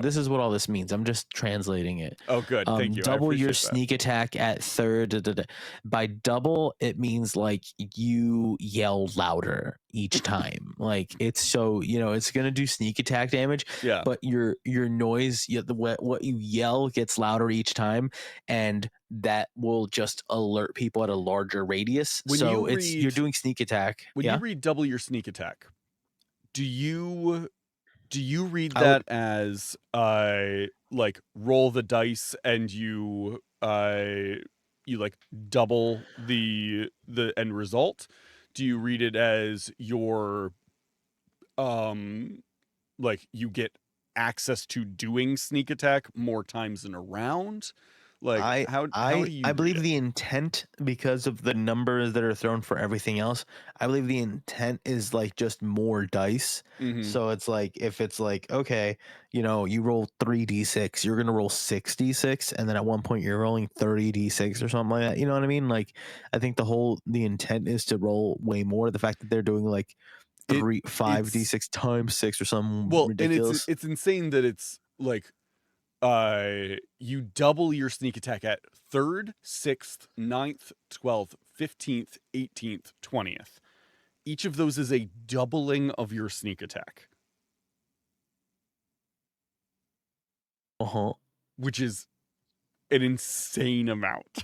This is what all this means. I'm just translating it. Oh, good. Thank you. Double your sneak attack at third. By double, it means like you yell louder each time. Like it's so it's gonna do sneak attack damage. Yeah. But your noise, what you yell gets louder each time, and that will just alert people at a larger radius. You're doing sneak attack. When you read double your sneak attack, do you read that as like roll the dice and you like double the end result? Do you read it as your like you get access to doing sneak attack more times in a round? Like how do you I believe the intent, because of the numbers that are thrown for everything else, I believe the intent is like just more dice. Mhm. So it's like, if it's like, okay, you roll 3d6, you're gonna roll 6d6, and then at one point you're rolling 30d6 or something like that. You know what I mean? Like I think the intent is to roll way more. The fact that they're doing like 5d6 times 6 or something ridiculous. And it's insane that it's like you double your sneak attack at 3rd, 6th, 9th, 12th, 15th, 18th, 20th. Each of those is a doubling of your sneak attack. Which is an insane amount.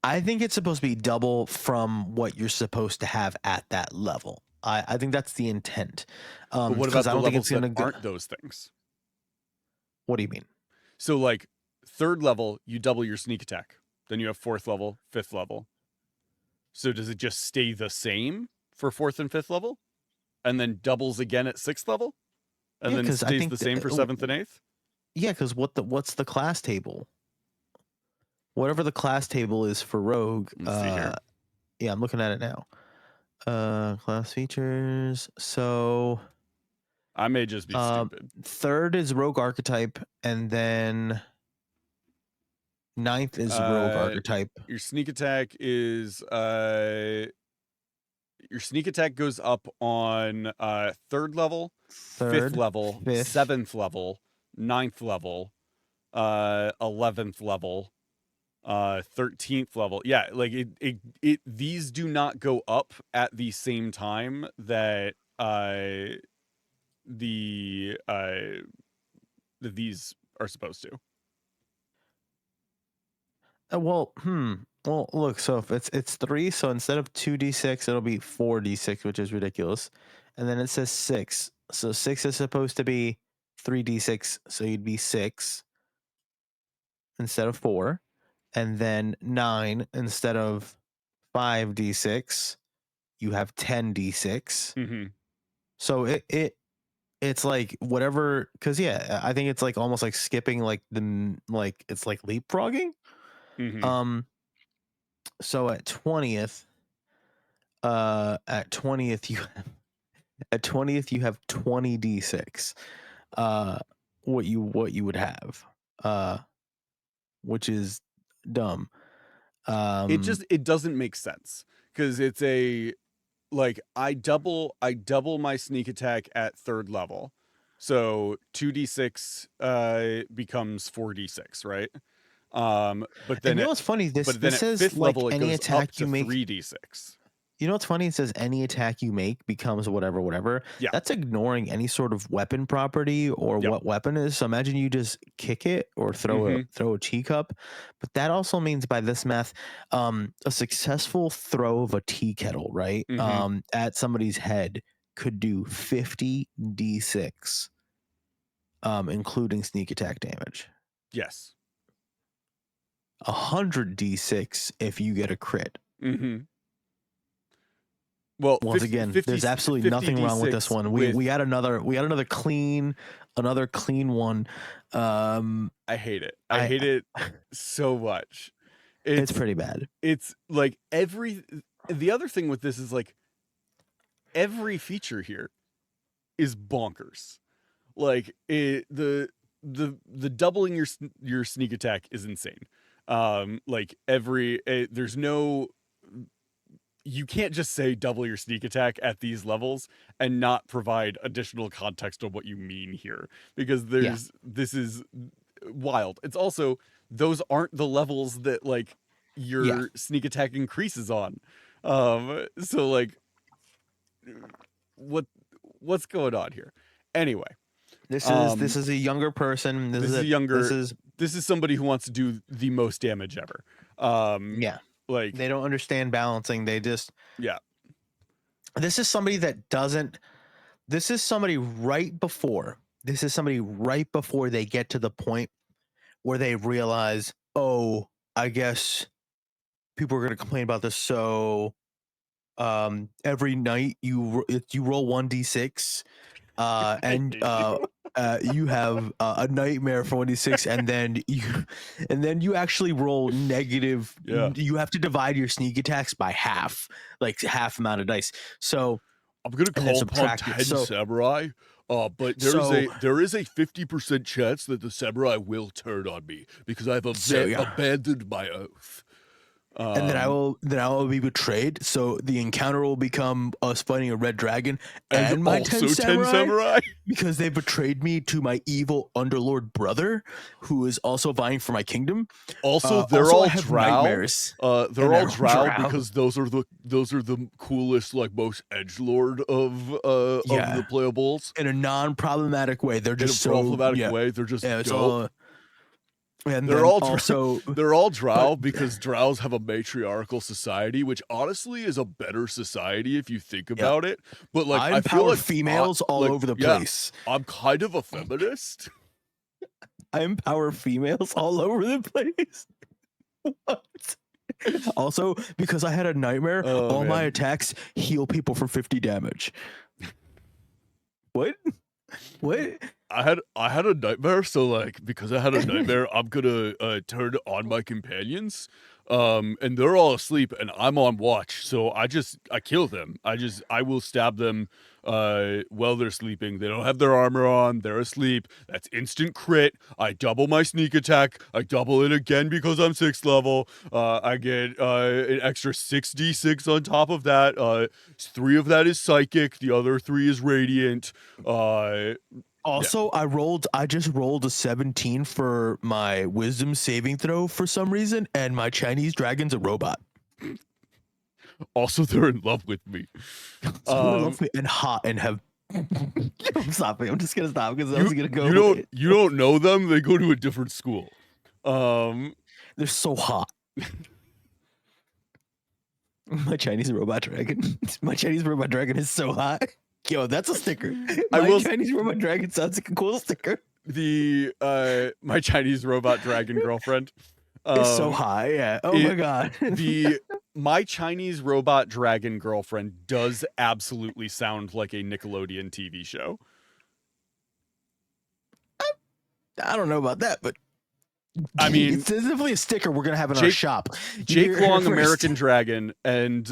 I think it's supposed to be double from what you're supposed to have at that level. I think that's the intent. But what about the levels that aren't those things? What do you mean? So like 3rd level, you double your sneak attack. Then you have 4th level, 5th level. So does it just stay the same for 4th and 5th level? And then doubles again at 6th level? And then stays the same for 7th and 8th? Yeah, because what's the class table? Whatever the class table is for Rogue. Let's see here. Yeah, I'm looking at it now. Class features. So I may just be stupid. 3rd is Rogue archetype, and then 9th is Rogue archetype. Your sneak attack is your sneak attack goes up on 3rd level, 5th Third, level, fifth. 7th level, 9th level, 11th level, 13th level. Yeah, like it these do not go up at the same time that the that these are supposed to. Well, Well, look. So if it's 3, so instead of 2d6, it'll be 4d6, which is ridiculous. And then it says 6. So 6 is supposed to be 3d6, so you'd be 6 instead of 4, and then 9 instead of 5d6, you have 10d6. Mm-hmm. So it's like whatever, because yeah, I think it's like almost like skipping like it's like leapfrogging. Mm-hmm. So at 20th you have 20d6. What you would have, which is dumb. It doesn't make sense because it's a like I double my sneak attack at 3rd level. So 2d6 becomes 4d6, right? But then and you know what's funny? This at says 5th like level it any goes attack up to you make. 3d6. You know what's funny? It says any attack you make becomes whatever. Yeah. That's ignoring any sort of weapon property or Yep. what weapon is. So imagine you just kick it or throw a teacup. But that also means by this math, a successful throw of a tea kettle, right? Mhm. At somebody's head could do 50 d6, including sneak attack damage. Yes. 100 d6 if you get a crit. Mm-hmm. Well, Once again, there's absolutely nothing wrong with this one. We had another clean one. I hate it. I hate it so much. It's pretty bad. It's like the other thing with this is like every feature here is bonkers. Like the doubling your sneak attack is insane. Like there's no, you can't just say double your sneak attack at these levels and not provide additional context on what you mean here, because this is wild. It's also, those aren't the levels that like your sneak attack increases on. So like what's going on here? Anyway, This is a younger person. This is somebody who wants to do the most damage ever. Like they don't understand balancing. They just This is somebody right before they get to the point where they realize, oh, I guess people are going to complain about this. So every night you roll 1d6 and you have a nightmare for 1d6, and then you actually roll negative. You have to divide your sneak attacks by half amount of dice. So I'm gonna call upon 10 samurai, but there is a 50% chance that the samurai will turn on me because I've abandoned my oath. And then I will be betrayed. So the encounter will become us fighting a red dragon and my 10 samurai because they betrayed me to my evil underlord brother, who is also vying for my kingdom. Also, they're all drow. They're all drow because those are the coolest, like most edgelord of the playables. In a non-problematic way, they're just way. They're just dope. And they're all drow because drows have a matriarchal society, which honestly is a better society if you think about it. But like, I feel like females all over the place. I'm kind of a feminist. I empower females all over the place. What? Also, because I had a nightmare, all my attacks heal people for 50 damage. What? I had a nightmare, so like because I had a nightmare, I'm gonna turn on my companions. And they're all asleep and I'm on watch. So I kill them. I will stab them while they're sleeping. They don't have their armor on, they're asleep. That's instant crit. I double my sneak attack. I double it again because I'm 6th level. I get an extra 6d6 on top of that. 3 of that is psychic, the other 3 is radiant. Also, I just rolled a 17 for my wisdom saving throw for some reason, and my Chinese dragon's a robot. Also, they're in love with me. So they love me and hot and have. I'm stopping. I'm just gonna stop because I was gonna go. You don't know them. They go to a different school. They're so hot. My Chinese robot dragon. My Chinese robot dragon is so hot. Yo, that's a sticker. My Chinese robot dragon sounds like a cool sticker. My Chinese robot dragon girlfriend. It's so high, yeah. Oh my god. My Chinese robot dragon girlfriend does absolutely sound like a Nickelodeon TV show. I don't know about that, but I mean, it's definitely a sticker we're gonna have in our shop. Jake Long, American Dragon, and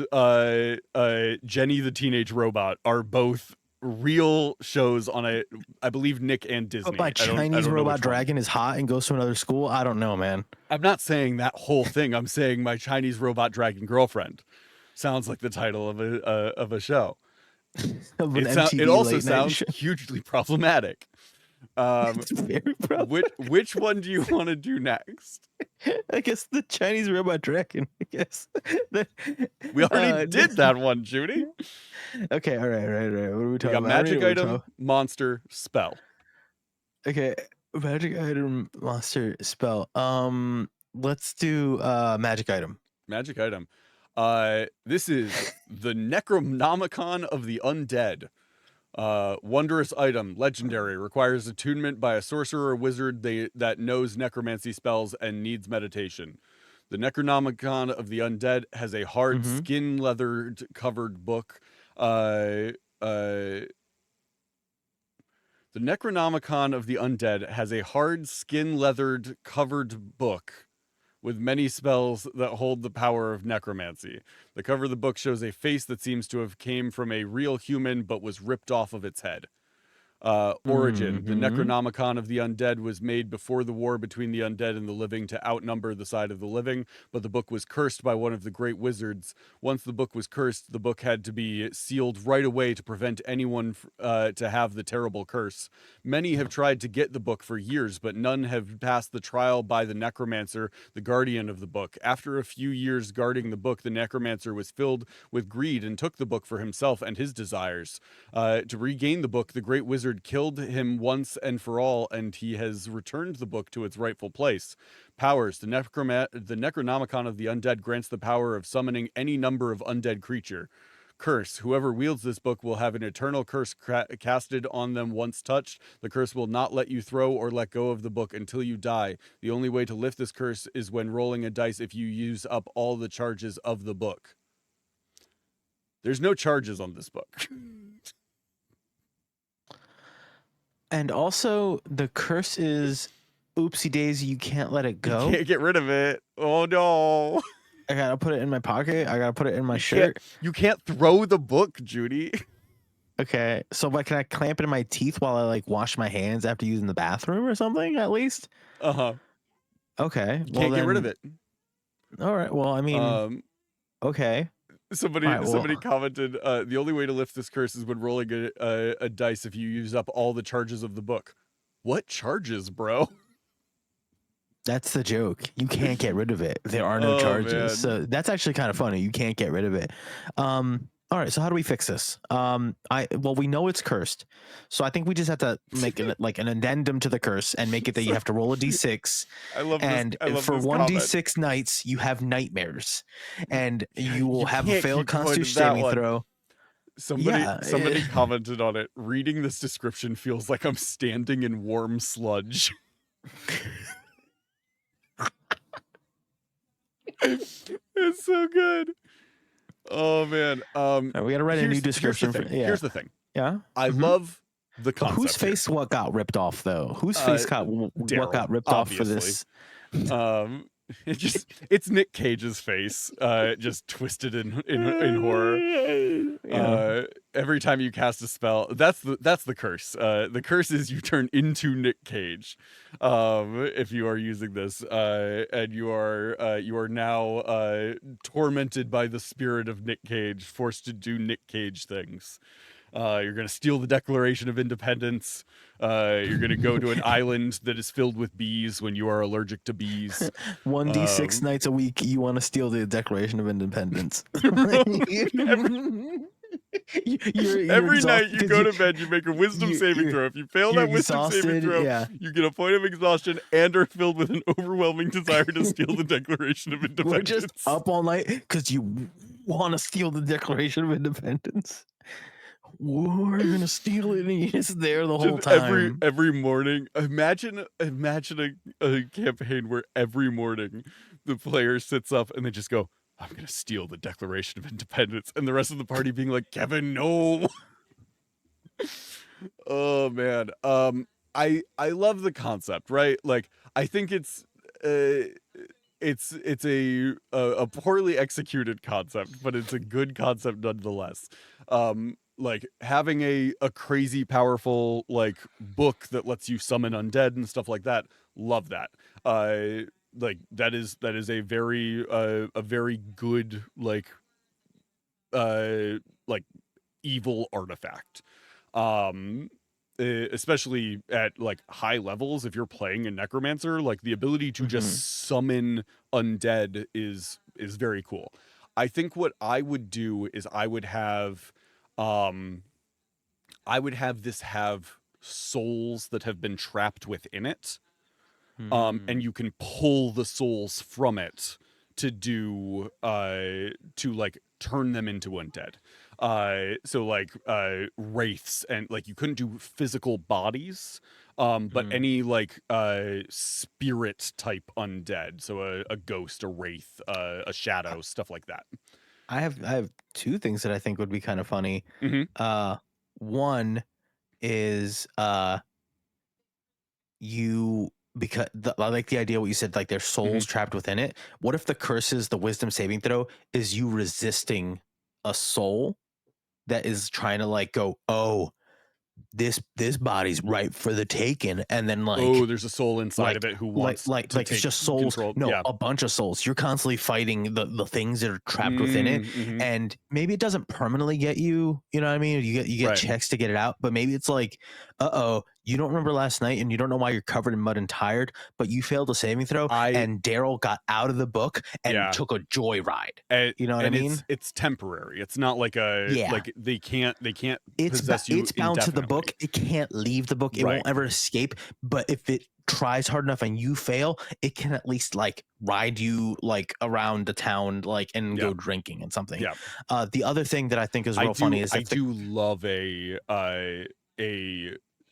Jenny the Teenage Robot are both real shows on I believe Nick and Disney. But my Chinese robot dragon is hot and goes to another school. I don't know, man. I'm not saying that whole thing. I'm saying my Chinese robot dragon girlfriend sounds like the title of a show. It also sounds hugely problematic. It's very problematic. Which one do you want to do next? I guess the Chinese robot dragon. I guess we already did that one, Judy. Okay, all right. What are we talking about? Magic item, monster, spell. Okay, magic item, monster, spell. Let's do magic item. Magic item. This is the Necronomicon of the Undead. Wondrous item, legendary, requires attunement by a sorcerer or wizard that knows necromancy spells and needs meditation. The Necronomicon of the Undead has a hard skin leathered covered book. The Necronomicon of the Undead has a hard skin leathered covered book with many spells that hold the power of necromancy. The cover of the book shows a face that seems to have came from a real human but was ripped off of its head. Origin. The Necronomicon of the Undead was made before the war between the undead and the living to outnumber the side of the living, but the book was cursed by one of the great wizards. Once the book was cursed, the book had to be sealed right away to prevent anyone to have the terrible curse. Many have tried to get the book for years, but none have passed the trial by the necromancer, the guardian of the book. After a few years guarding the book, the necromancer was filled with greed and took the book for himself and his desires. To regain the book, the great wizard killed him once and for all, and he has returned the book to its rightful place. Powers. The Necronomicon of the Undead grants the power of summoning any number of undead creature. Curse. Whoever wields this book will have an eternal curse casted on them once touched. The curse will not let you throw or let go of the book until you die. The only way to lift this curse is when rolling a dice if you use up all the charges of the book. There's no charges on this book. And also, the curse is oopsie daisy, you can't let it go. You can't get rid of it. Oh no. I gotta put it in my pocket. I gotta put it in my shirt. You can't throw the book, Judy. Okay, so can I clamp it in my teeth while I like wash my hands after using the bathroom or something at least? Uh-huh. Okay. You can't get rid of it. All right. Well, I mean, okay. Somebody commented, the only way to lift this curse is when rolling a dice if you use up all the charges of the book. What charges, bro? That's the joke. You can't get rid of it. There are no charges. Man. So that's actually kind of funny. You can't get rid of it. All right. So how do we fix this? We know it's cursed. So I think we just have to make an addendum to the curse and make it that you have to roll a d6. I love this. And for 1d6 nights, you have nightmares, and you will have a failed Constitution saving throw. Somebody commented on it. Reading this description feels like I'm standing in warm sludge. It's so good. Oh man. We gotta write a new description. Here's the thing. Yeah. I love the But whose concept here. face what got ripped off though? Whose face got what Daryl, got ripped off for this? It's Nick Cage's face, just twisted in horror. Yeah. Every time you cast a spell, that's the curse. The curse is you turn into Nick Cage, if you are using this, and you are now tormented by the spirit of Nick Cage, forced to do Nick Cage things. You're going to steal the Declaration of Independence. You're going to go to an island that is filled with bees when you are allergic to bees. 1d6 nights a week, you want to steal the Declaration of Independence. Every night you go to bed, you make a wisdom saving throw. If you fail that wisdom saving throw, you get a point of exhaustion and are filled with an overwhelming desire to steal the Declaration of Independence. We're just up all night because you want to steal the Declaration of Independence. We're gonna steal it, and you're just there the whole time. Every morning. Imagine a campaign where every morning the player sits up and they just go, "I'm gonna steal the Declaration of Independence," and the rest of the party being like, "Kevin, no." Oh man. I love the concept, right? Like, I think it's a poorly executed concept, but it's a good concept nonetheless. Like having a crazy powerful like book that lets you summon undead and stuff like that. Love that. Like that is a very good like evil artifact. Especially at like high levels, if you're playing a necromancer, like the ability to just summon undead is very cool. I think what I would do is I would have this have souls that have been trapped within it. And you can pull the souls from it to do to like turn them into undead. So like wraiths, and like you couldn't do physical bodies, but any like spirit type undead, so a ghost, a wraith, a shadow, stuff like that. I have two things that I think would be kind of funny. One is because I like the idea what you said, like there's souls trapped within it. What if the curse is the wisdom saving throw is you resisting a soul that is trying to like go, oh, this body's ripe for the taking, and then like, oh, there's a soul inside of it who wants to take it's just souls control. No, yeah. a bunch of souls. You're constantly fighting the things that are trapped within it, and maybe it doesn't permanently get you, you know what I mean, you get checks to get it out, but maybe it's like, you don't remember last night and you don't know why you're covered in mud and tired, but you failed a saving throw, and Daryl got out of the book and took a joyride. You know what I mean? It's temporary. It's not like like they can't possess you. It's bound to the book. It can't leave the book. It won't ever escape. But if it tries hard enough and you fail, it can at least like ride you like around the town, like, and go drinking and something. The other thing that I think is real funny is I do love a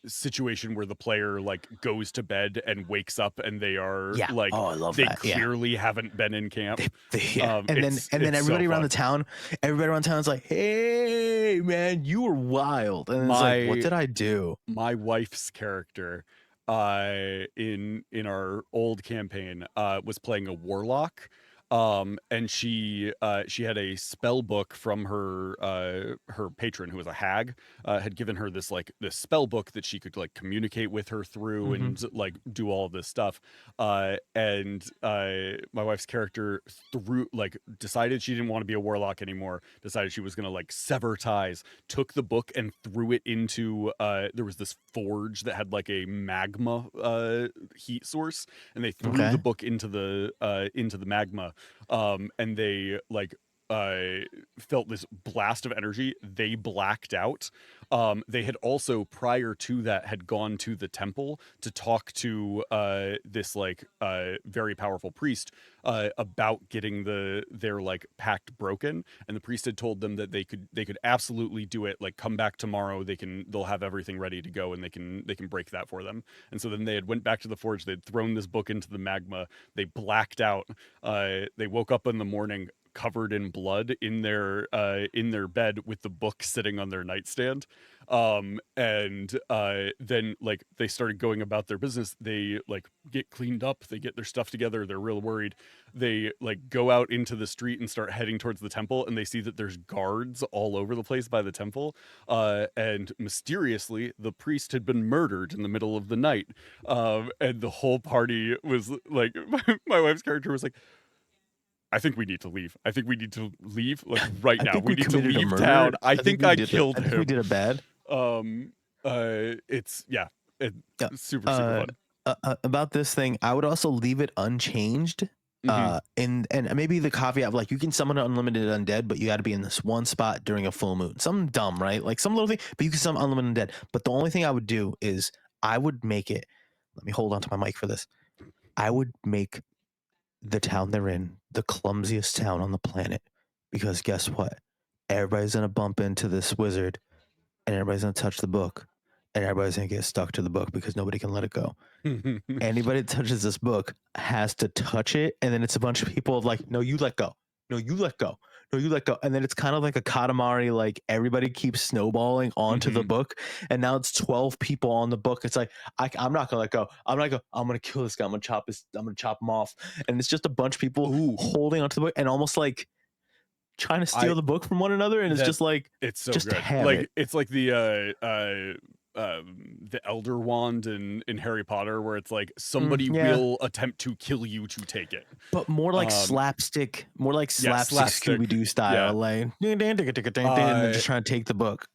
situation where the player like goes to bed and wakes up and they are like, I love they that. clearly haven't been in camp. And then everybody around the town, is like, hey man, you were wild. And it's like, what did I do? My wife's character in our old campaign was playing a warlock. And she had a spell book from her patron, who was a hag, had given her this spell book that she could like communicate with her through and like do all of this stuff. And my wife's character decided she didn't want to be a warlock anymore, decided she was going to like sever ties, took the book and threw it into, there was this forge that had like a magma heat source, and they threw the book into the magma. And they like felt this blast of energy. They blacked out. They had also, prior to that, had gone to the temple to talk to this like very powerful priest about getting their like pact broken, and the priest had told them that they could absolutely do it, like come back tomorrow, they'll have everything ready to go, and they can break that for them. And so then they had went back to the forge, they'd thrown this book into the magma, they blacked out, they woke up in the morning covered in blood in their bed with the book sitting on their nightstand. And then like they started going about their business. They like get cleaned up, they get their stuff together, they're real worried. They like go out into the street and start heading towards the temple, and they see that there's guards all over the place by the temple. And mysteriously the priest had been murdered in the middle of the night. And the whole party was like, my wife's character was like, I think we need to leave. I think we need to leave like right now. We need to committed a leave murder. town. I think I killed I think him. we did it bad. It's yeah, it's Yeah. super fun. About this thing, I would also leave it unchanged. And maybe the caveat of like you can summon an unlimited undead, but you got to be in this one spot during a full moon. Something dumb, right? Like some little thing, but you can summon unlimited undead. But the only thing I would do is I would make it. Let me hold on to my mic for this. I would make the town they're in the clumsiest town on the planet, because guess what? Everybody's gonna bump into this wizard, and everybody's gonna touch the book, and everybody's gonna get stuck to the book because nobody can let it go. Anybody that touches this book has to touch it, and then it's a bunch of people like, no, you let go. No, you let go. No, you let go. And then it's kind of like a Katamari, like everybody keeps snowballing onto the book, and now it's 12 people on the book. It's like I'm not gonna let go. I'm gonna kill this guy. I'm gonna chop him off. And it's just a bunch of people holding onto the book and almost like trying to steal the book from one another. And it's just like it's so just good. have Like it. it's like the Elder Wand in Harry Potter, where it's like somebody will attempt to kill you to take it, but more like slapstick, slapstick. Scooby-Doo style, like and then just trying to take the book.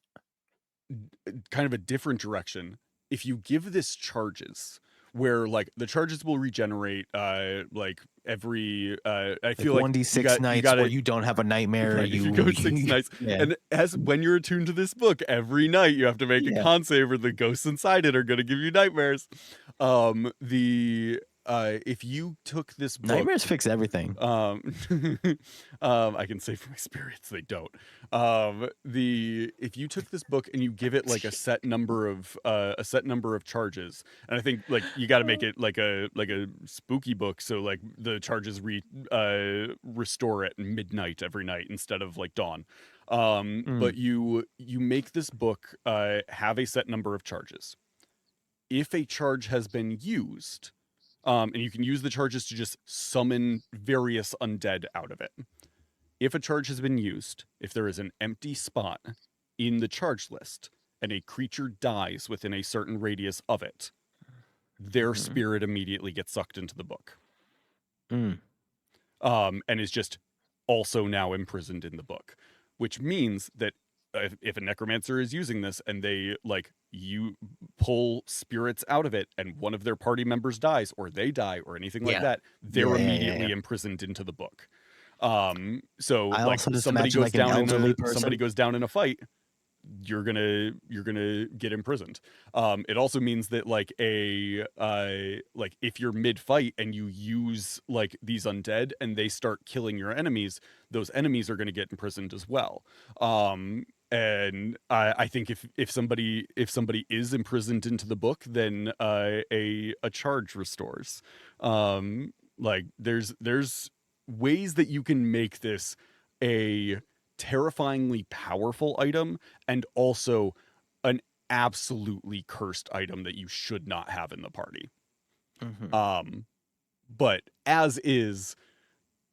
Kind of a different direction. If you give this charges, where like the charges will regenerate like every I feel like 1d6 nights where you don't have a nightmare. Right, you go 6 nights, and as when you're attuned to this book, every night you have to make a con save, or the ghosts inside it are going to give you nightmares. If you took this book, nightmares fix everything. I can say from experience they don't. If you took this book and you give it like a set number of charges, and I think like you got to make it like a spooky book, so like the charges restore at midnight every night instead of like dawn. But you make this book have a set number of charges. If a charge has been used, and you can use the charges to just summon various undead out of it. If a charge has been used, if there is an empty spot in the charge list and a creature dies within a certain radius of it, their spirit immediately gets sucked into the book. And is just also now imprisoned in the book, which means that if a necromancer is using this and they like you pull spirits out of it and one of their party members dies or they die or anything like that, they're immediately imprisoned into the book. So I like somebody goes down in a fight, you're gonna get imprisoned. It also means that like like if you're mid fight and you use like these undead and they start killing your enemies, those enemies are gonna get imprisoned as well. And I think if somebody is imprisoned into the book, then a charge restores. Like there's ways that you can make this a terrifyingly powerful item and also an absolutely cursed item that you should not have in the party. But as is,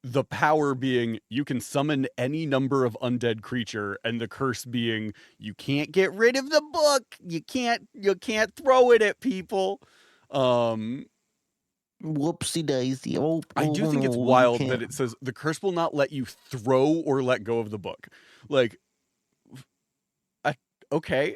the power being you can summon any number of undead creature, and the curse being you can't get rid of the book. You can't throw it at people. Whoopsie daisy. I do think it's wild that it says the curse will not let you throw or let go of the book. Like, okay.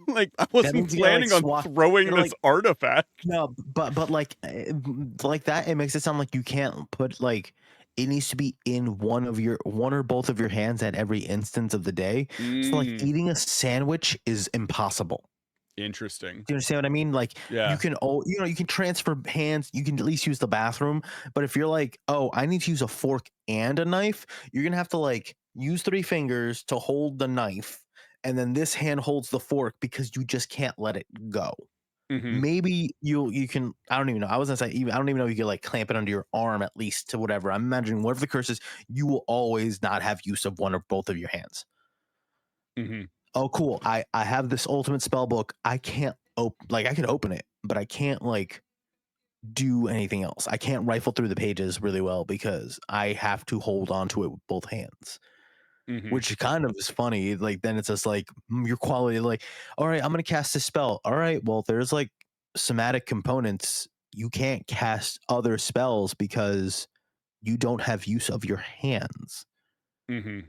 Like I wasn't planning on throwing this artifact. No, but like that, it makes it sound like you can't put like it needs to be in one or both of your hands at every instance of the day. So like eating a sandwich is impossible. Interesting. Do you understand what I mean? Like you can you can transfer hands, you can at least use the bathroom. But if you're like, oh, I need to use a fork and a knife, you're gonna have to like use 3 fingers to hold the knife, and then this hand holds the fork because you just can't let it go. Mhm. maybe you can, I don't even know. I was gonna say even, I don't even know if you could like clamp it under your arm at least to whatever. I'm imagining whatever the curse is, you will always not have use of one or both of your hands. Mhm. Oh, cool. I have this ultimate spell book. I can't open, like I can open it, but I can't like do anything else. I can't rifle through the pages really well because I have to hold on to it with both hands, Mhm. which kind of is funny. Like then it's just like your quality, like, all right, I'm gonna cast this spell. All right, well, there's like somatic components. You can't cast other spells because you don't have use of your hands. Mhm.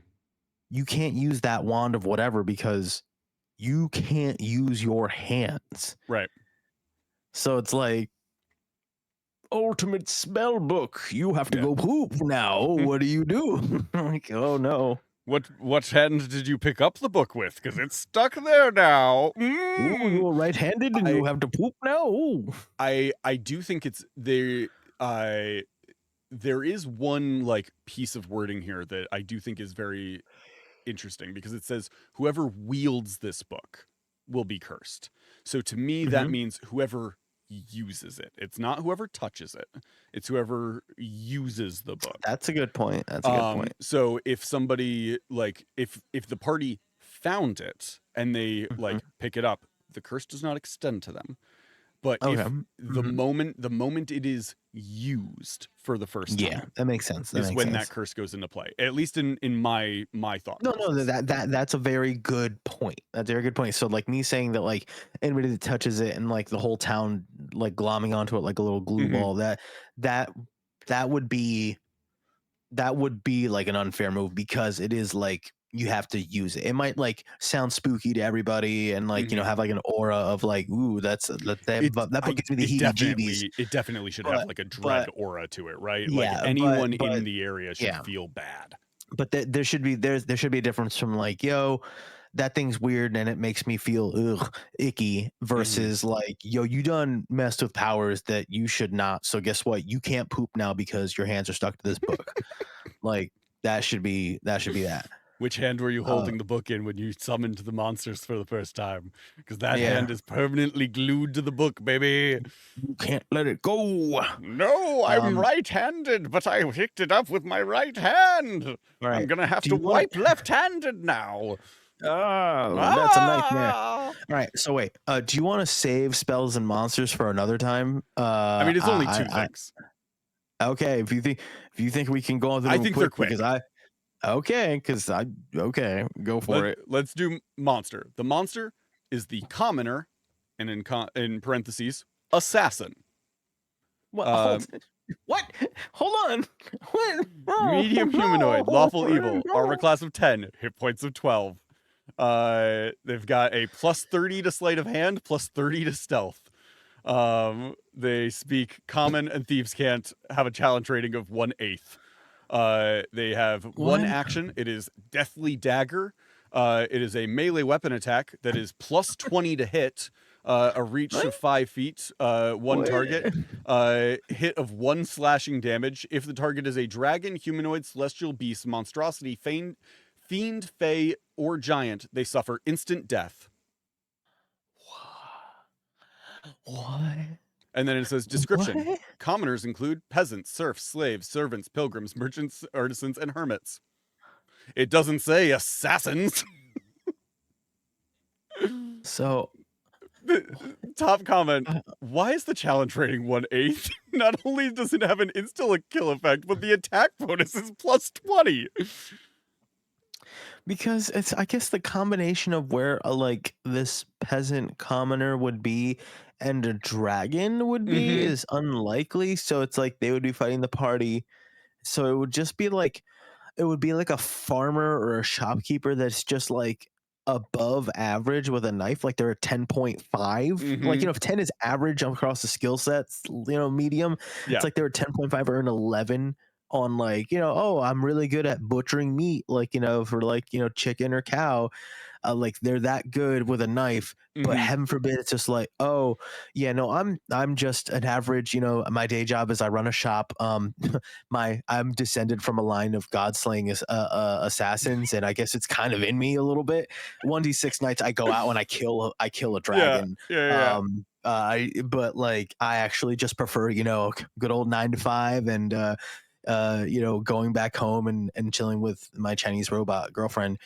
You can't use that wand of whatever because you can't use your hands. Right. So it's like ultimate spell book. You have to Yeah. go poop now. What do you do? Like, oh no. What hand did you pick up the book with? Because it's stuck there now. Ooh, you're right-handed and you have to poop now. Ooh. I do think it's there. I There is one like piece of wording here that I do think is very interesting because it says whoever wields this book will be cursed. So to me, that Mhm. means whoever uses it. It's not whoever touches it. It's whoever uses the book. That's a good point. That's a good point. So if somebody like if the party found it and they Mhm. like pick it up, the curse does not extend to them. But Okay. if Mhm. the moment it is used for the first Yeah, time that makes sense. That is makes when that sense. curse goes into play. At least in my thought No, no, process. that's a very good point. That's a very good point. So like me saying that like anybody that touches it and like the whole town like glomming onto it like a little glue Mhm. ball, that that would be like an unfair move because it is like you have to use it. It might like sound spooky to everybody and like, Mhm. have like an aura of like, ooh, that book gives me the heebie-jeebies. It definitely should have But like a dread but aura to it, right? Like yeah, anyone in but the area should yeah. feel bad. But there should be there should be a difference from like, yo, that thing's weird and it makes me feel icky Mhm. versus like, yo, you done messed with powers that you should not. So guess what? You can't poop now because your hands are stuck to this book. Like that should be that. Which hand were you Uh, holding the book in when you summoned the monsters for the first time? Because that yeah, hand is permanently glued to the book, baby. you can't let it go. No, I'm Um, right-handed, but I picked it up with my right hand. all I'm right. gonna have Do to you want wipe left-handed now. Oh, that's a nightmare. Ah! All right, so wait. Do you want to save spells and monsters for another time? I mean, it's only two things. Okay, if you think we can go on through I them think they're quick, quick. okay, go for it. Let's do monster. The monster is the commoner, and in parentheses, assassin. What? Um, What? Hold on. What? Medium humanoid, lawful evil, armor class of 10, hit points of 12. They've got a plus 30 to sleight of hand, plus 30 to stealth. They speak common, and thieves can't have a challenge rating of 1/8. They have one What? action. It is Deathly Dagger. It is a melee weapon attack that is plus 20 to hit. A reach What? of 5 feet, one What? target, hit of 1 slashing damage. If the target is a dragon, humanoid, celestial beast, monstrosity, fiend, fey, or giant, they suffer instant death. What? And then it says description. What? Commoners include peasants, serfs, slaves, servants, pilgrims, merchants, artisans, and hermits. It doesn't say assassins. So, Top comment. uh, Why is the challenge rating 1/8? Not only does it have an insta kill effect, but the attack bonus is plus 20. because it's, I guess the combination of where like this peasant commoner would be and a dragon would be Mm-hmm. is unlikely. So it's like they would be fighting the party. So it would just be like, it would be like a farmer or a shopkeeper that's just like above average with a knife, like they're a 10.5. Like, Mm-hmm. if 10 is average across the skill sets, medium, Yeah. it's like they're a 10.5 or an 11 on like, oh, I'm really good at butchering meat, like, for like, chicken or cow. like they're that good with a knife, but Mhm. heaven forbid it's just like, oh yeah, no, I'm just an average, you know, my day job is I run a shop. I'm descended from a line of god slaying assassins, and I guess it's kind of in me a little bit. 1d6 nights I go out and I kill a Yeah, dragon. yeah. But like I actually just prefer, you know, good old 9 to 5 and you know, going back home and chilling with my Chinese robot girlfriend.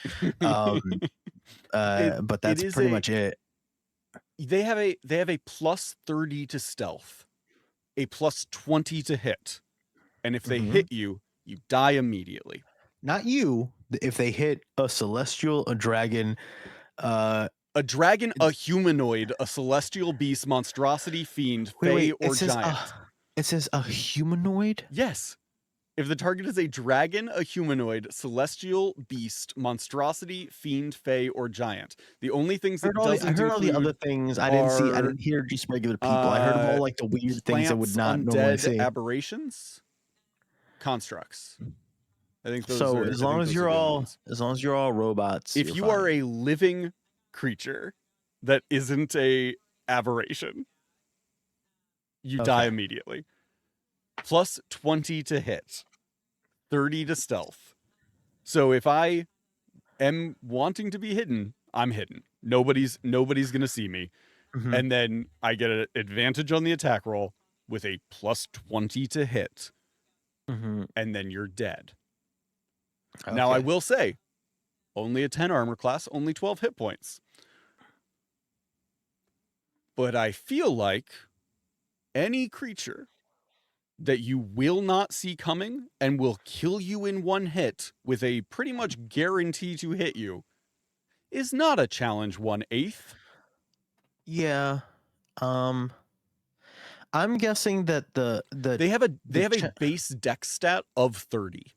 Um, but It that's is pretty a much it. they have a plus 30 to stealth, a plus 20 to hit, and if they Mhm. hit you, you die immediately. Not you. If they hit a celestial, a dragon, uh, A dragon, a humanoid, a celestial beast, monstrosity, fiend, fey, wait, or giant. it says a humanoid. Yes. If the target is a dragon, a humanoid, celestial, beast, monstrosity, fiend, fey, or giant. The only things it I doesn't heard all the other include things. I are didn't hear just regular people. I heard of all like the weird things I would plants, not normally undead, see. aberrations, constructs. I think those So are the only ones. as long as you're all robots, If you're you are fine. a living creature that isn't a aberration, you die Okay. immediately. Plus 20 to hit, 30 to stealth. So if I am wanting to be hidden, I'm hidden. Nobody's gonna see me. Mhm. And then I get an advantage on the attack roll with a plus 20 to hit, Mhm. and then you're dead. Okay. Now I will say, only a 10 armor class, only 12 hit points. But I feel like any creature that you will not see coming and will kill you in one hit with a pretty much guarantee to hit you is not a challenge 1/8. Yeah. I'm guessing that They have a base dex stat of 30.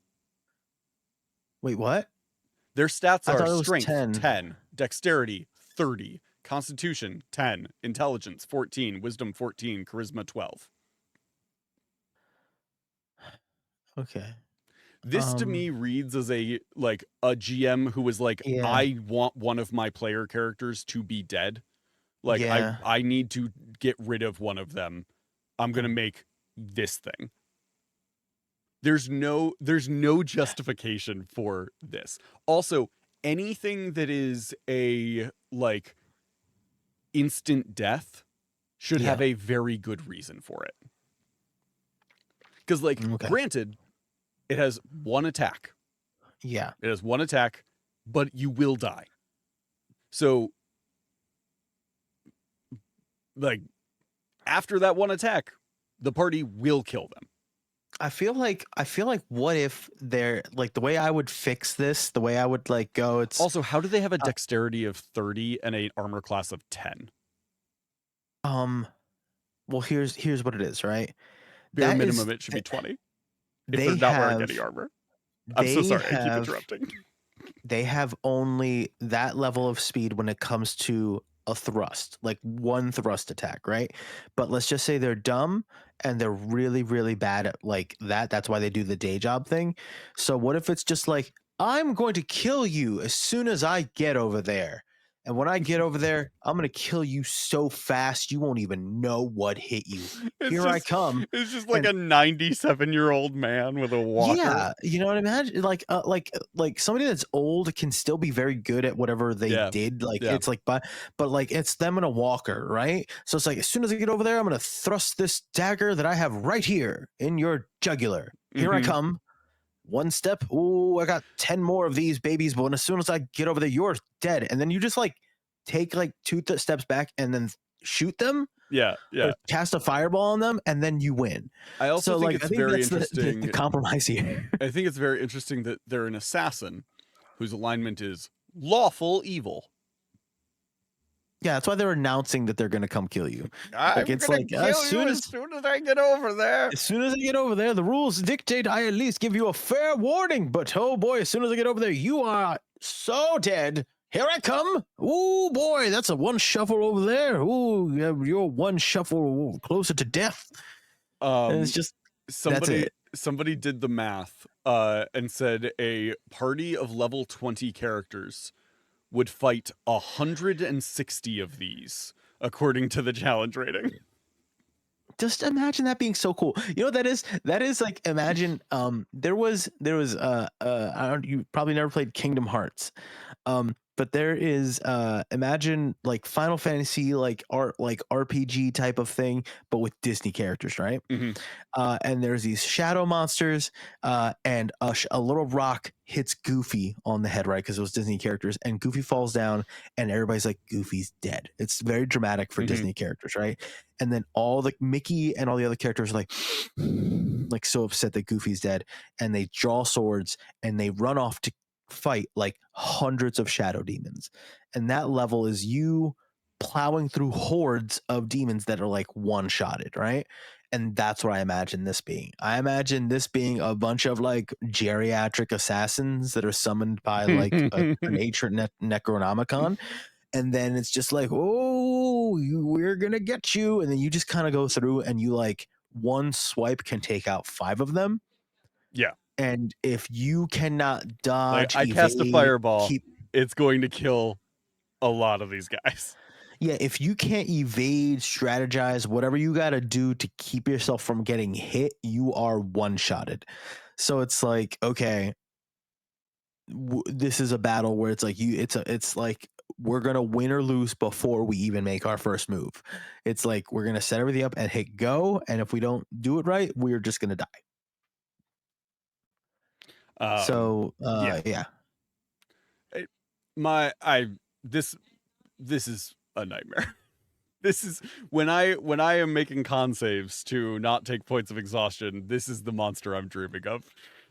wait, what? Their stats I are thought it was strength 10. 10, dexterity 30, constitution 10, intelligence 14, wisdom 14, charisma 12. Okay. This to me reads as a GM who was like, Yeah. I want one of my player characters to be dead. Like Yeah. I need to get rid of one of them. I'm going to make this thing. There's no justification for this. Also, anything that is a like instant death should Yeah. have a very good reason for it. Cuz like Okay. granted, it has one attack. Yeah. It has one attack, but you will die. So like after that one attack, the party will kill them. I feel like what if they're like the way I would fix this, the way I would like go, it's Also, how do they have a dexterity of 30 and an armor class of 10? well here's what it is, right? Bare That minimum is it should be 20 if they they're not wearing have any armor. I'm so they sorry, I keep have interrupting. they have only that level of speed when it comes to a thrust, like one thrust attack, right? But let's just say they're dumb and they're really, really bad at like that. That's why they do the day job thing. So what if it's just like, I'm going to kill you as soon as I get over there. And when I get over there, I'm going to kill you so fast you won't even know what hit you. Here I come. It's just like and- a 97-year-old man with a walker. Yeah, you know what I imagine? Like somebody that's old can still be very good at whatever they did. Like it's like, but like it's them in a walker, right? So it's like as soon as I get over there, I'm gonna thrust this dagger that I have right here in your jugular. Here I come. One step. Ooh, I got 10 more of these babies. But as soon as I get over there, you're dead. And then you just like take like two steps back and then shoot them. Yeah. Or cast a fireball on them, and then you win. I also think it's very interesting. The compromise here. I think it's very interesting that they're an assassin whose alignment is lawful evil. Yeah, that's why they're announcing that they're going to come kill you. Like it's like as soon as I get over there. As soon as I get over there, the rules dictate I at least give you a fair warning. But oh boy, as soon as I get over there, you are so dead. Here I come. Ooh boy, that's a one shuffle over there. Ooh, you're one shuffle closer to death. And it's just somebody did the math and said a party of level 20 characters would fight 160 of these, according to the challenge rating. Just imagine that being so cool. You know what that is? That is like, imagine there was I don't, you probably never played Kingdom Hearts. But there is imagine like Final Fantasy, like RPG type of thing, but with Disney characters, right? Mhm. And there's these shadow monsters, and a little rock hits Goofy on the head, right? Because it was Disney characters, and Goofy falls down, and everybody's like, Goofy's dead. It's very dramatic for Mhm. Disney characters, right? And then all the Mickey and all the other characters are like so upset that Goofy's dead, and they draw swords and they run off to fight like hundreds of shadow demons. And that level is you plowing through hordes of demons that are like one-shotted, right? And that's what I imagine this being. I imagine this being a bunch of like geriatric assassins that are summoned by like an ancient Necronomicon. And then it's just like, oh, we're going to get you. And then you just kind of go through and you like one swipe can take out 5 of them. Yeah. And if you cannot dodge, Like, I cast a evade, fireball, it's going to kill a lot of these guys. yeah, if you can't evade, strategize, whatever you got to do to keep yourself from getting hit, you are one-shotted. So it's like, okay, this is a battle where it's like it's like we're gonna win or lose before we even make our first move. It's like we're gonna set everything up and hit go, and if we don't do it right, we're just gonna die. So yeah. This is a nightmare. This is when I am making con saves to not take points of exhaustion. This is the monster I'm dreaming of.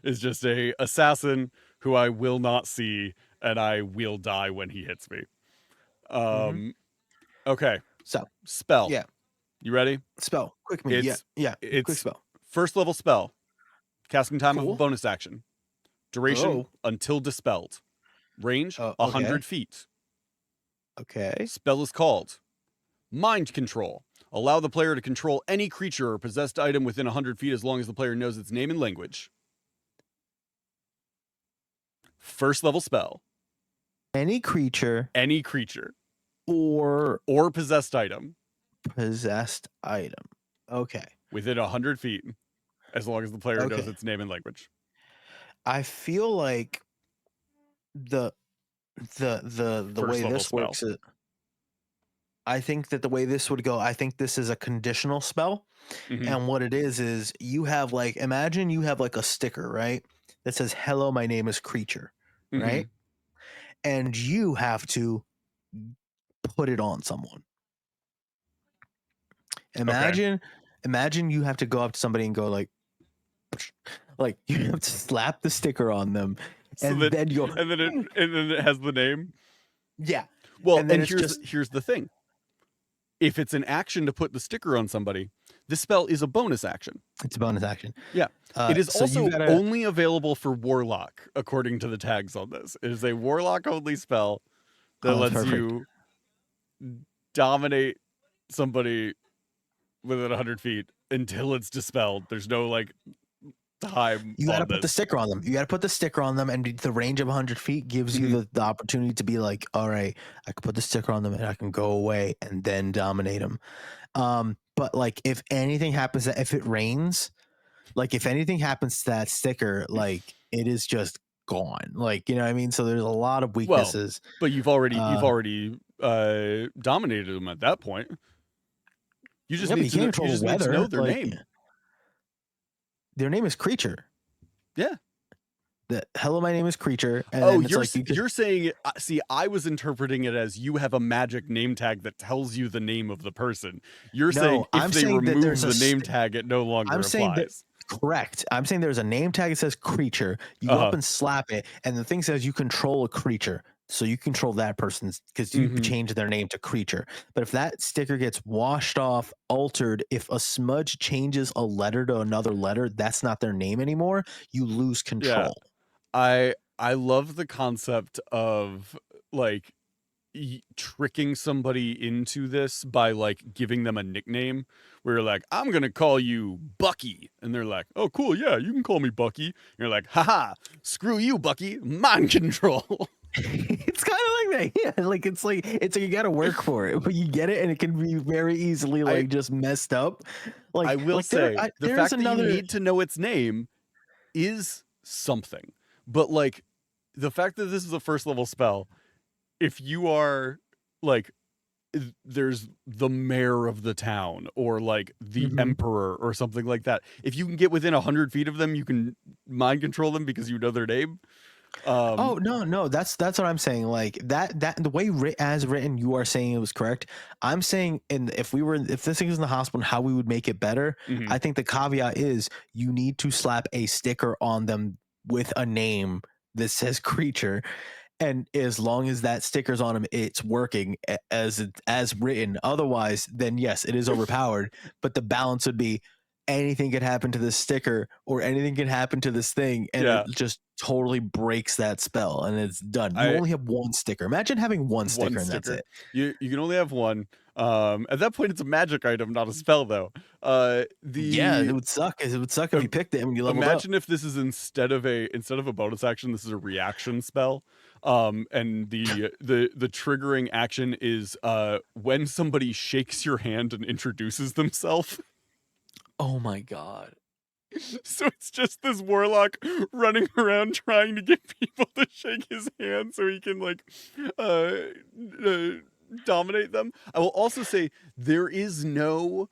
Is just a assassin who I will not see, and I will die when he hits me. Okay. So Spell. yeah. You ready? Spell. Quick me. Yeah. Quick It's spell. first level spell. Casting time of a Cool. bonus action. Duration Oh. until dispelled. Range Okay. 100 feet. Okay. Spell is called Mind Control. Allow the player to control any creature or possessed item within 100 feet as long as the player knows its name and language. First level spell. Any creature Or possessed item possessed item. Okay. within 100 feet as long as the player knows Okay. its name and language. I feel like the First way level this spell. works is, I think that the way this would go, I think this is a conditional spell. Mhm. And what it is you have like, imagine you have like a sticker, right? That says, hello, my name is Creature, right? And you have to put it on someone. Imagine you have to go up to somebody and go like you have to slap the sticker on them, and then you go, and then it has the name. yeah. Well, And then and it's here's the thing. If it's an action to put the sticker on somebody, this spell is a bonus action. It's a bonus action. Yeah. It is so also you gotta- only available for Warlock, according to the tags on this. It is a Warlock-only spell that lets perfect. you dominate somebody within 100 feet until it's dispelled. There's no, like, time You got to on put the this. sticker on them. You got to put the sticker on them, and the range of 100 feet gives you the opportunity to be like, all right, I can put the sticker on them and I can go away and then dominate them. But like, if anything happens, if it rains, like if anything happens to that sticker, like it is just gone. Like, you know what I mean? So there's a lot of weaknesses. But you've already dominated them at that point. You just Yeah, but need you to know, can't control you just the need to weather, know their like- name. Their name is Creature. Yeah. Hello, my name is Creature. And then it's you're like you're saying. See, I was interpreting it as you have a magic name tag that tells you the name of the person. You're No, saying if I'm they saying that remove there's a the name tag, it no longer I'm applies. saying that correct. I'm saying there's a name tag that says Creature. You go up and slap it, and the thing says you control a creature. So you control that person's because you change their name to Creature. But if that sticker gets washed off, altered, if a smudge changes a letter to another letter, that's not their name anymore. You lose control. I love the concept of like tricking somebody into this by like giving them a nickname where you're like, I'm gonna call you Bucky, and they're like, oh cool, yeah, you can call me Bucky. And you're like, haha, screw you, Bucky, mind control. It's kind of like that, yeah. Like it's like you got to work for it, but you get it, and it can be very easily like just messed up. I will say the there's fact that you another. need to know its name is something, but like the fact that this is a first level spell, if you are like there's the mayor of the town or like the Mhm. emperor or something like that. If you can get within 100 feet of them, you can mind control them because you know their name. Oh no, that's what I'm saying. Like that the way as written, you are saying it was correct. I'm saying, if this thing is in the hospital, how we would make it better. Mhm. I think the caveat is you need to slap a sticker on them with a name that says creature, and as long as that sticker's on them, it's working as written. Otherwise, then yes, it is overpowered. But the balance would be anything could happen to this sticker or anything can happen to this thing, and Yeah. it just totally breaks that spell and it's done. You I- only have one sticker. Imagine having one sticker and that's it. You can only have one. At that point, it's a magic item, not a spell, though. Yeah, it would suck. It would suck if you picked it and you leveled up. Imagine if this is instead of a bonus action, this is a reaction spell. And the triggering action is when somebody shakes your hand and introduces themselves. Oh my god. So it's just this warlock running around trying to get people to shake his hand so he can like dominate them. I will also say there is no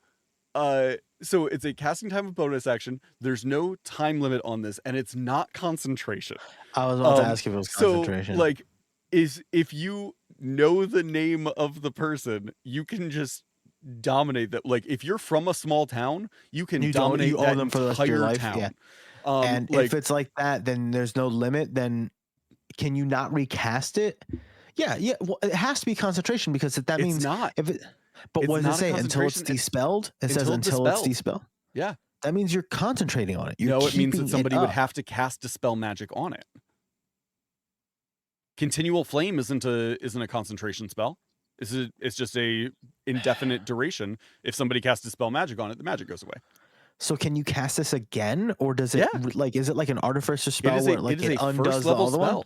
so it's a casting time of bonus action. There's no time limit on this, and it's not concentration. I was about to ask if it was concentration. So like if you know the name of the person, you can just dominate that. Like if you're from a small town, you can dominate you owe that them for the rest of your entire life. town. Yeah. And like, if it's like that, then there's no limit. Then can you not recast it? Yeah. Well, it has to be concentration because that it's means not. if it. But It's what does not it a say? Until it's concentration, despelled. It says until it's until it's dispelled. despelled. Yeah. That means you're concentrating on it. You're No, it means that keeping somebody it would up. have to cast dispel magic on it. Continual flame isn't a concentration spell. It's just a indefinite duration. If somebody casts dispel magic on it, the magic goes away. So can you cast this again, or does it Yeah. like is it like an artificer spell It is where like it a undoes first the level other one? spell.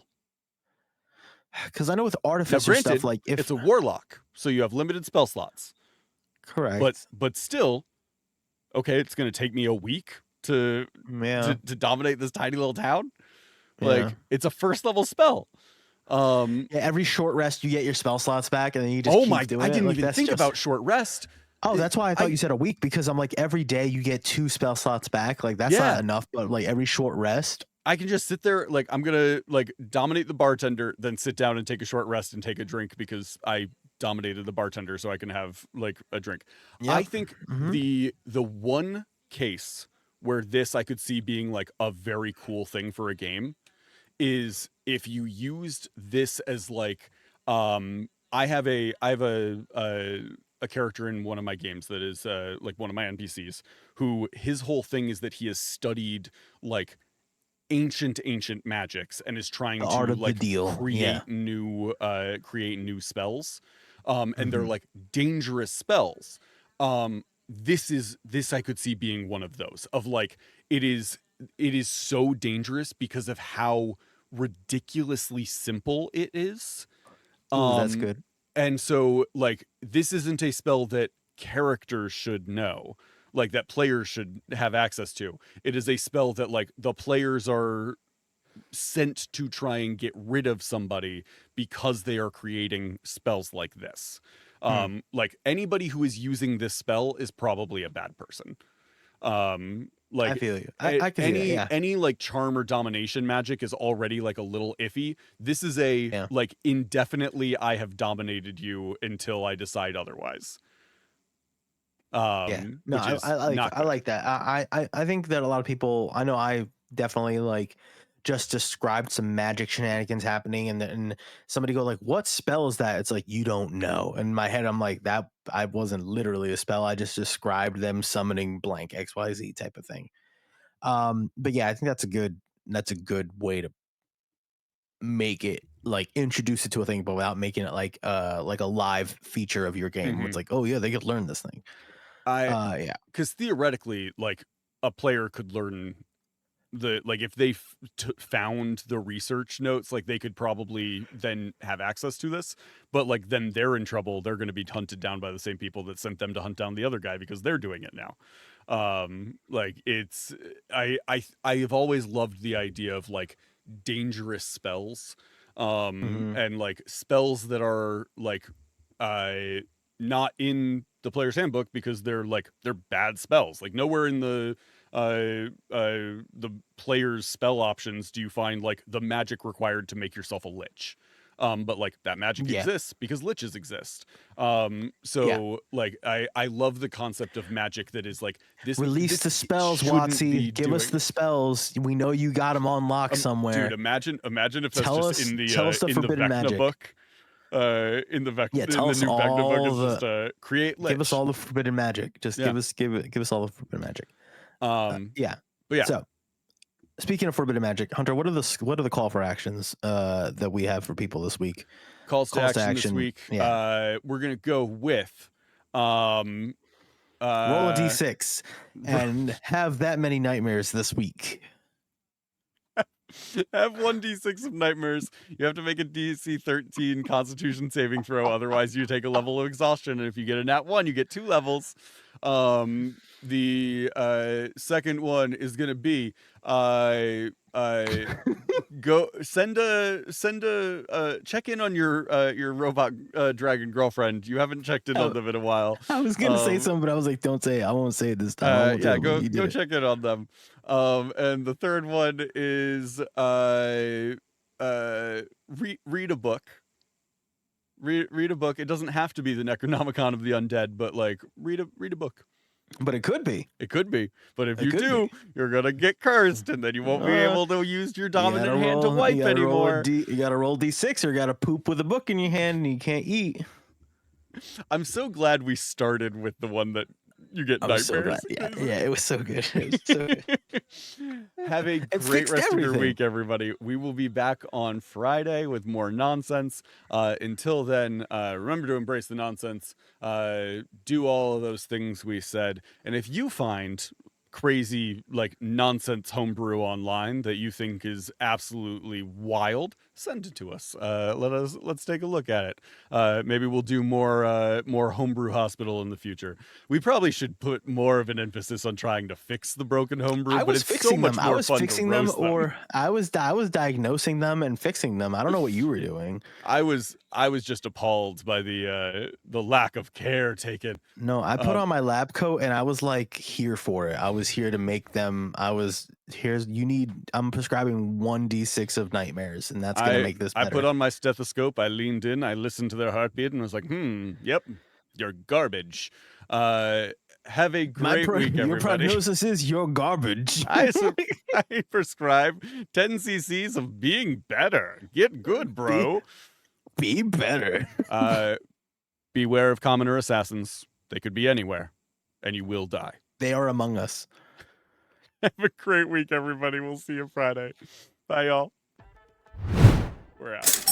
Because I know with Now, artificer granted, stuff, like if it's a warlock, so you have limited spell slots. correct, But still, okay, it's going to take me a week to yeah, to dominate this tiny little town. yeah. Like it's a first level spell. Yeah, every short rest you get your spell slots back, and then you just Oh keep my! doing I it. didn't Like, even that's think just- about short rest. Oh, that's why I thought I- you said a week because I'm like every day you get 2 spell slots back. Like that's Yeah. not enough, but like every short rest. I can just sit there, like I'm gonna like dominate the bartender, then sit down and take a short rest and take a drink because I dominated the bartender, so I can have like a drink. I Yep. think Mhm. the one case where this I could see being like a very cool thing for a game is if you used this as like I have a character in one of my games that is like one of my NPCs who his whole thing is that he has studied like ancient magics and is trying The to art of the like deal. Yeah. create new spells and they're Mhm. like dangerous spells. This I could see being one of those of like it is so dangerous because of how ridiculously simple it is. Ooh, that's good. And so like this isn't a spell that characters should know, like that players should have access to. It is a spell that like the players are sent to try and get rid of somebody because they are creating spells like this. Like anybody who is using this spell is probably a bad person. Like I feel you. I can see that, yeah. any like charm or domination magic is already like a little iffy. This is Yeah. like indefinitely I have dominated you until I decide otherwise. Yeah. No, which is I not good. like that. I think that a lot of people. I know I definitely like just described some magic shenanigans happening, and then somebody go like, "What spell is that?" It's like you don't know. In my head, I'm like, that I wasn't literally a spell. I just described them summoning blank XYZ type of thing. But yeah, I think that's a good way to make it like introduce it to a thing, but without making it like a live feature of your game. It's like, oh yeah, they could learn this thing. Yeah. Because theoretically, like a player could learn if they found the research notes, like they could probably then have access to this, but like then they're in trouble. They're going to be hunted down by the same people that sent them to hunt down the other guy because they're doing it now. Like it's I've always loved the idea of like dangerous spells, and like spells that are like not in the player's handbook because they're bad spells. Like nowhere in the player's spell options do you find like the magic required to make yourself a lich. But like that magic exists because liches exist. So like I love the concept of magic that is like this. Release the spells, Watsy. Give us the spells. We know you got them on lock somewhere. Dude, imagine if that's tell just us, in the forbidden Vecna magic book. In the tell us new Vecna book all is just create lich. Give us all the forbidden magic. Just give us all the forbidden magic. But yeah. So speaking of forbidden magic, Hunter, what are the call for actions that we have for people this week? Calls to action this week. Yeah. We're gonna go with roll a d6 and have that many nightmares this week. Have 1d6 of nightmares. You have to make a DC 13 Constitution saving throw, otherwise you take a level of exhaustion. And if you get a nat 1, you get 2 levels. The second one is gonna be go send a check in on your robot dragon girlfriend. You haven't checked in on them in a while. I was gonna say something, but I was like, don't say it. I won't say it this time. Go check in on them. And the third one is read a book. Read a book. It doesn't have to be the Necronomicon of the Undead, but like read a book. But it could be. It could be. But if you do, you're gonna get cursed, and then you won't be able to use your dominant hand to wipe anymore. You gotta roll d6 or you gotta poop with a book in your hand and you can't eat. I'm so glad we started with the one that you get nightmares. So glad. Yeah, it was so good. It was so good. Have a great rest of your week, everybody. We will be back on Friday with more nonsense. Until then, remember to embrace the nonsense. Do all of those things we said. And if you find crazy like nonsense homebrew online that you think is absolutely wild, send it to us. Let's take a look at it. Maybe we'll do more homebrew hospital in the future. We probably should put more of an emphasis on trying to fix the broken homebrew. I was fixing them. I was fixing them, or I was diagnosing them and fixing them. I don't know what you were doing. I was just appalled by the lack of care taken. No, I put on my lab coat and I was like here for it. I was here to make them. I'm prescribing 1d6 of nightmares, and that's gonna make this better. I put on my stethoscope, I leaned in, I listened to their heartbeat, and was like, yep, you're garbage. Have a great week, everybody. Your prognosis is you're garbage. I prescribe 10 cc's of being better. Get good, bro. Be better. Beware of commoner assassins. They could be anywhere, and you will die. They are among us. Have a great week, everybody. We'll see you Friday. Bye, y'all. We're out.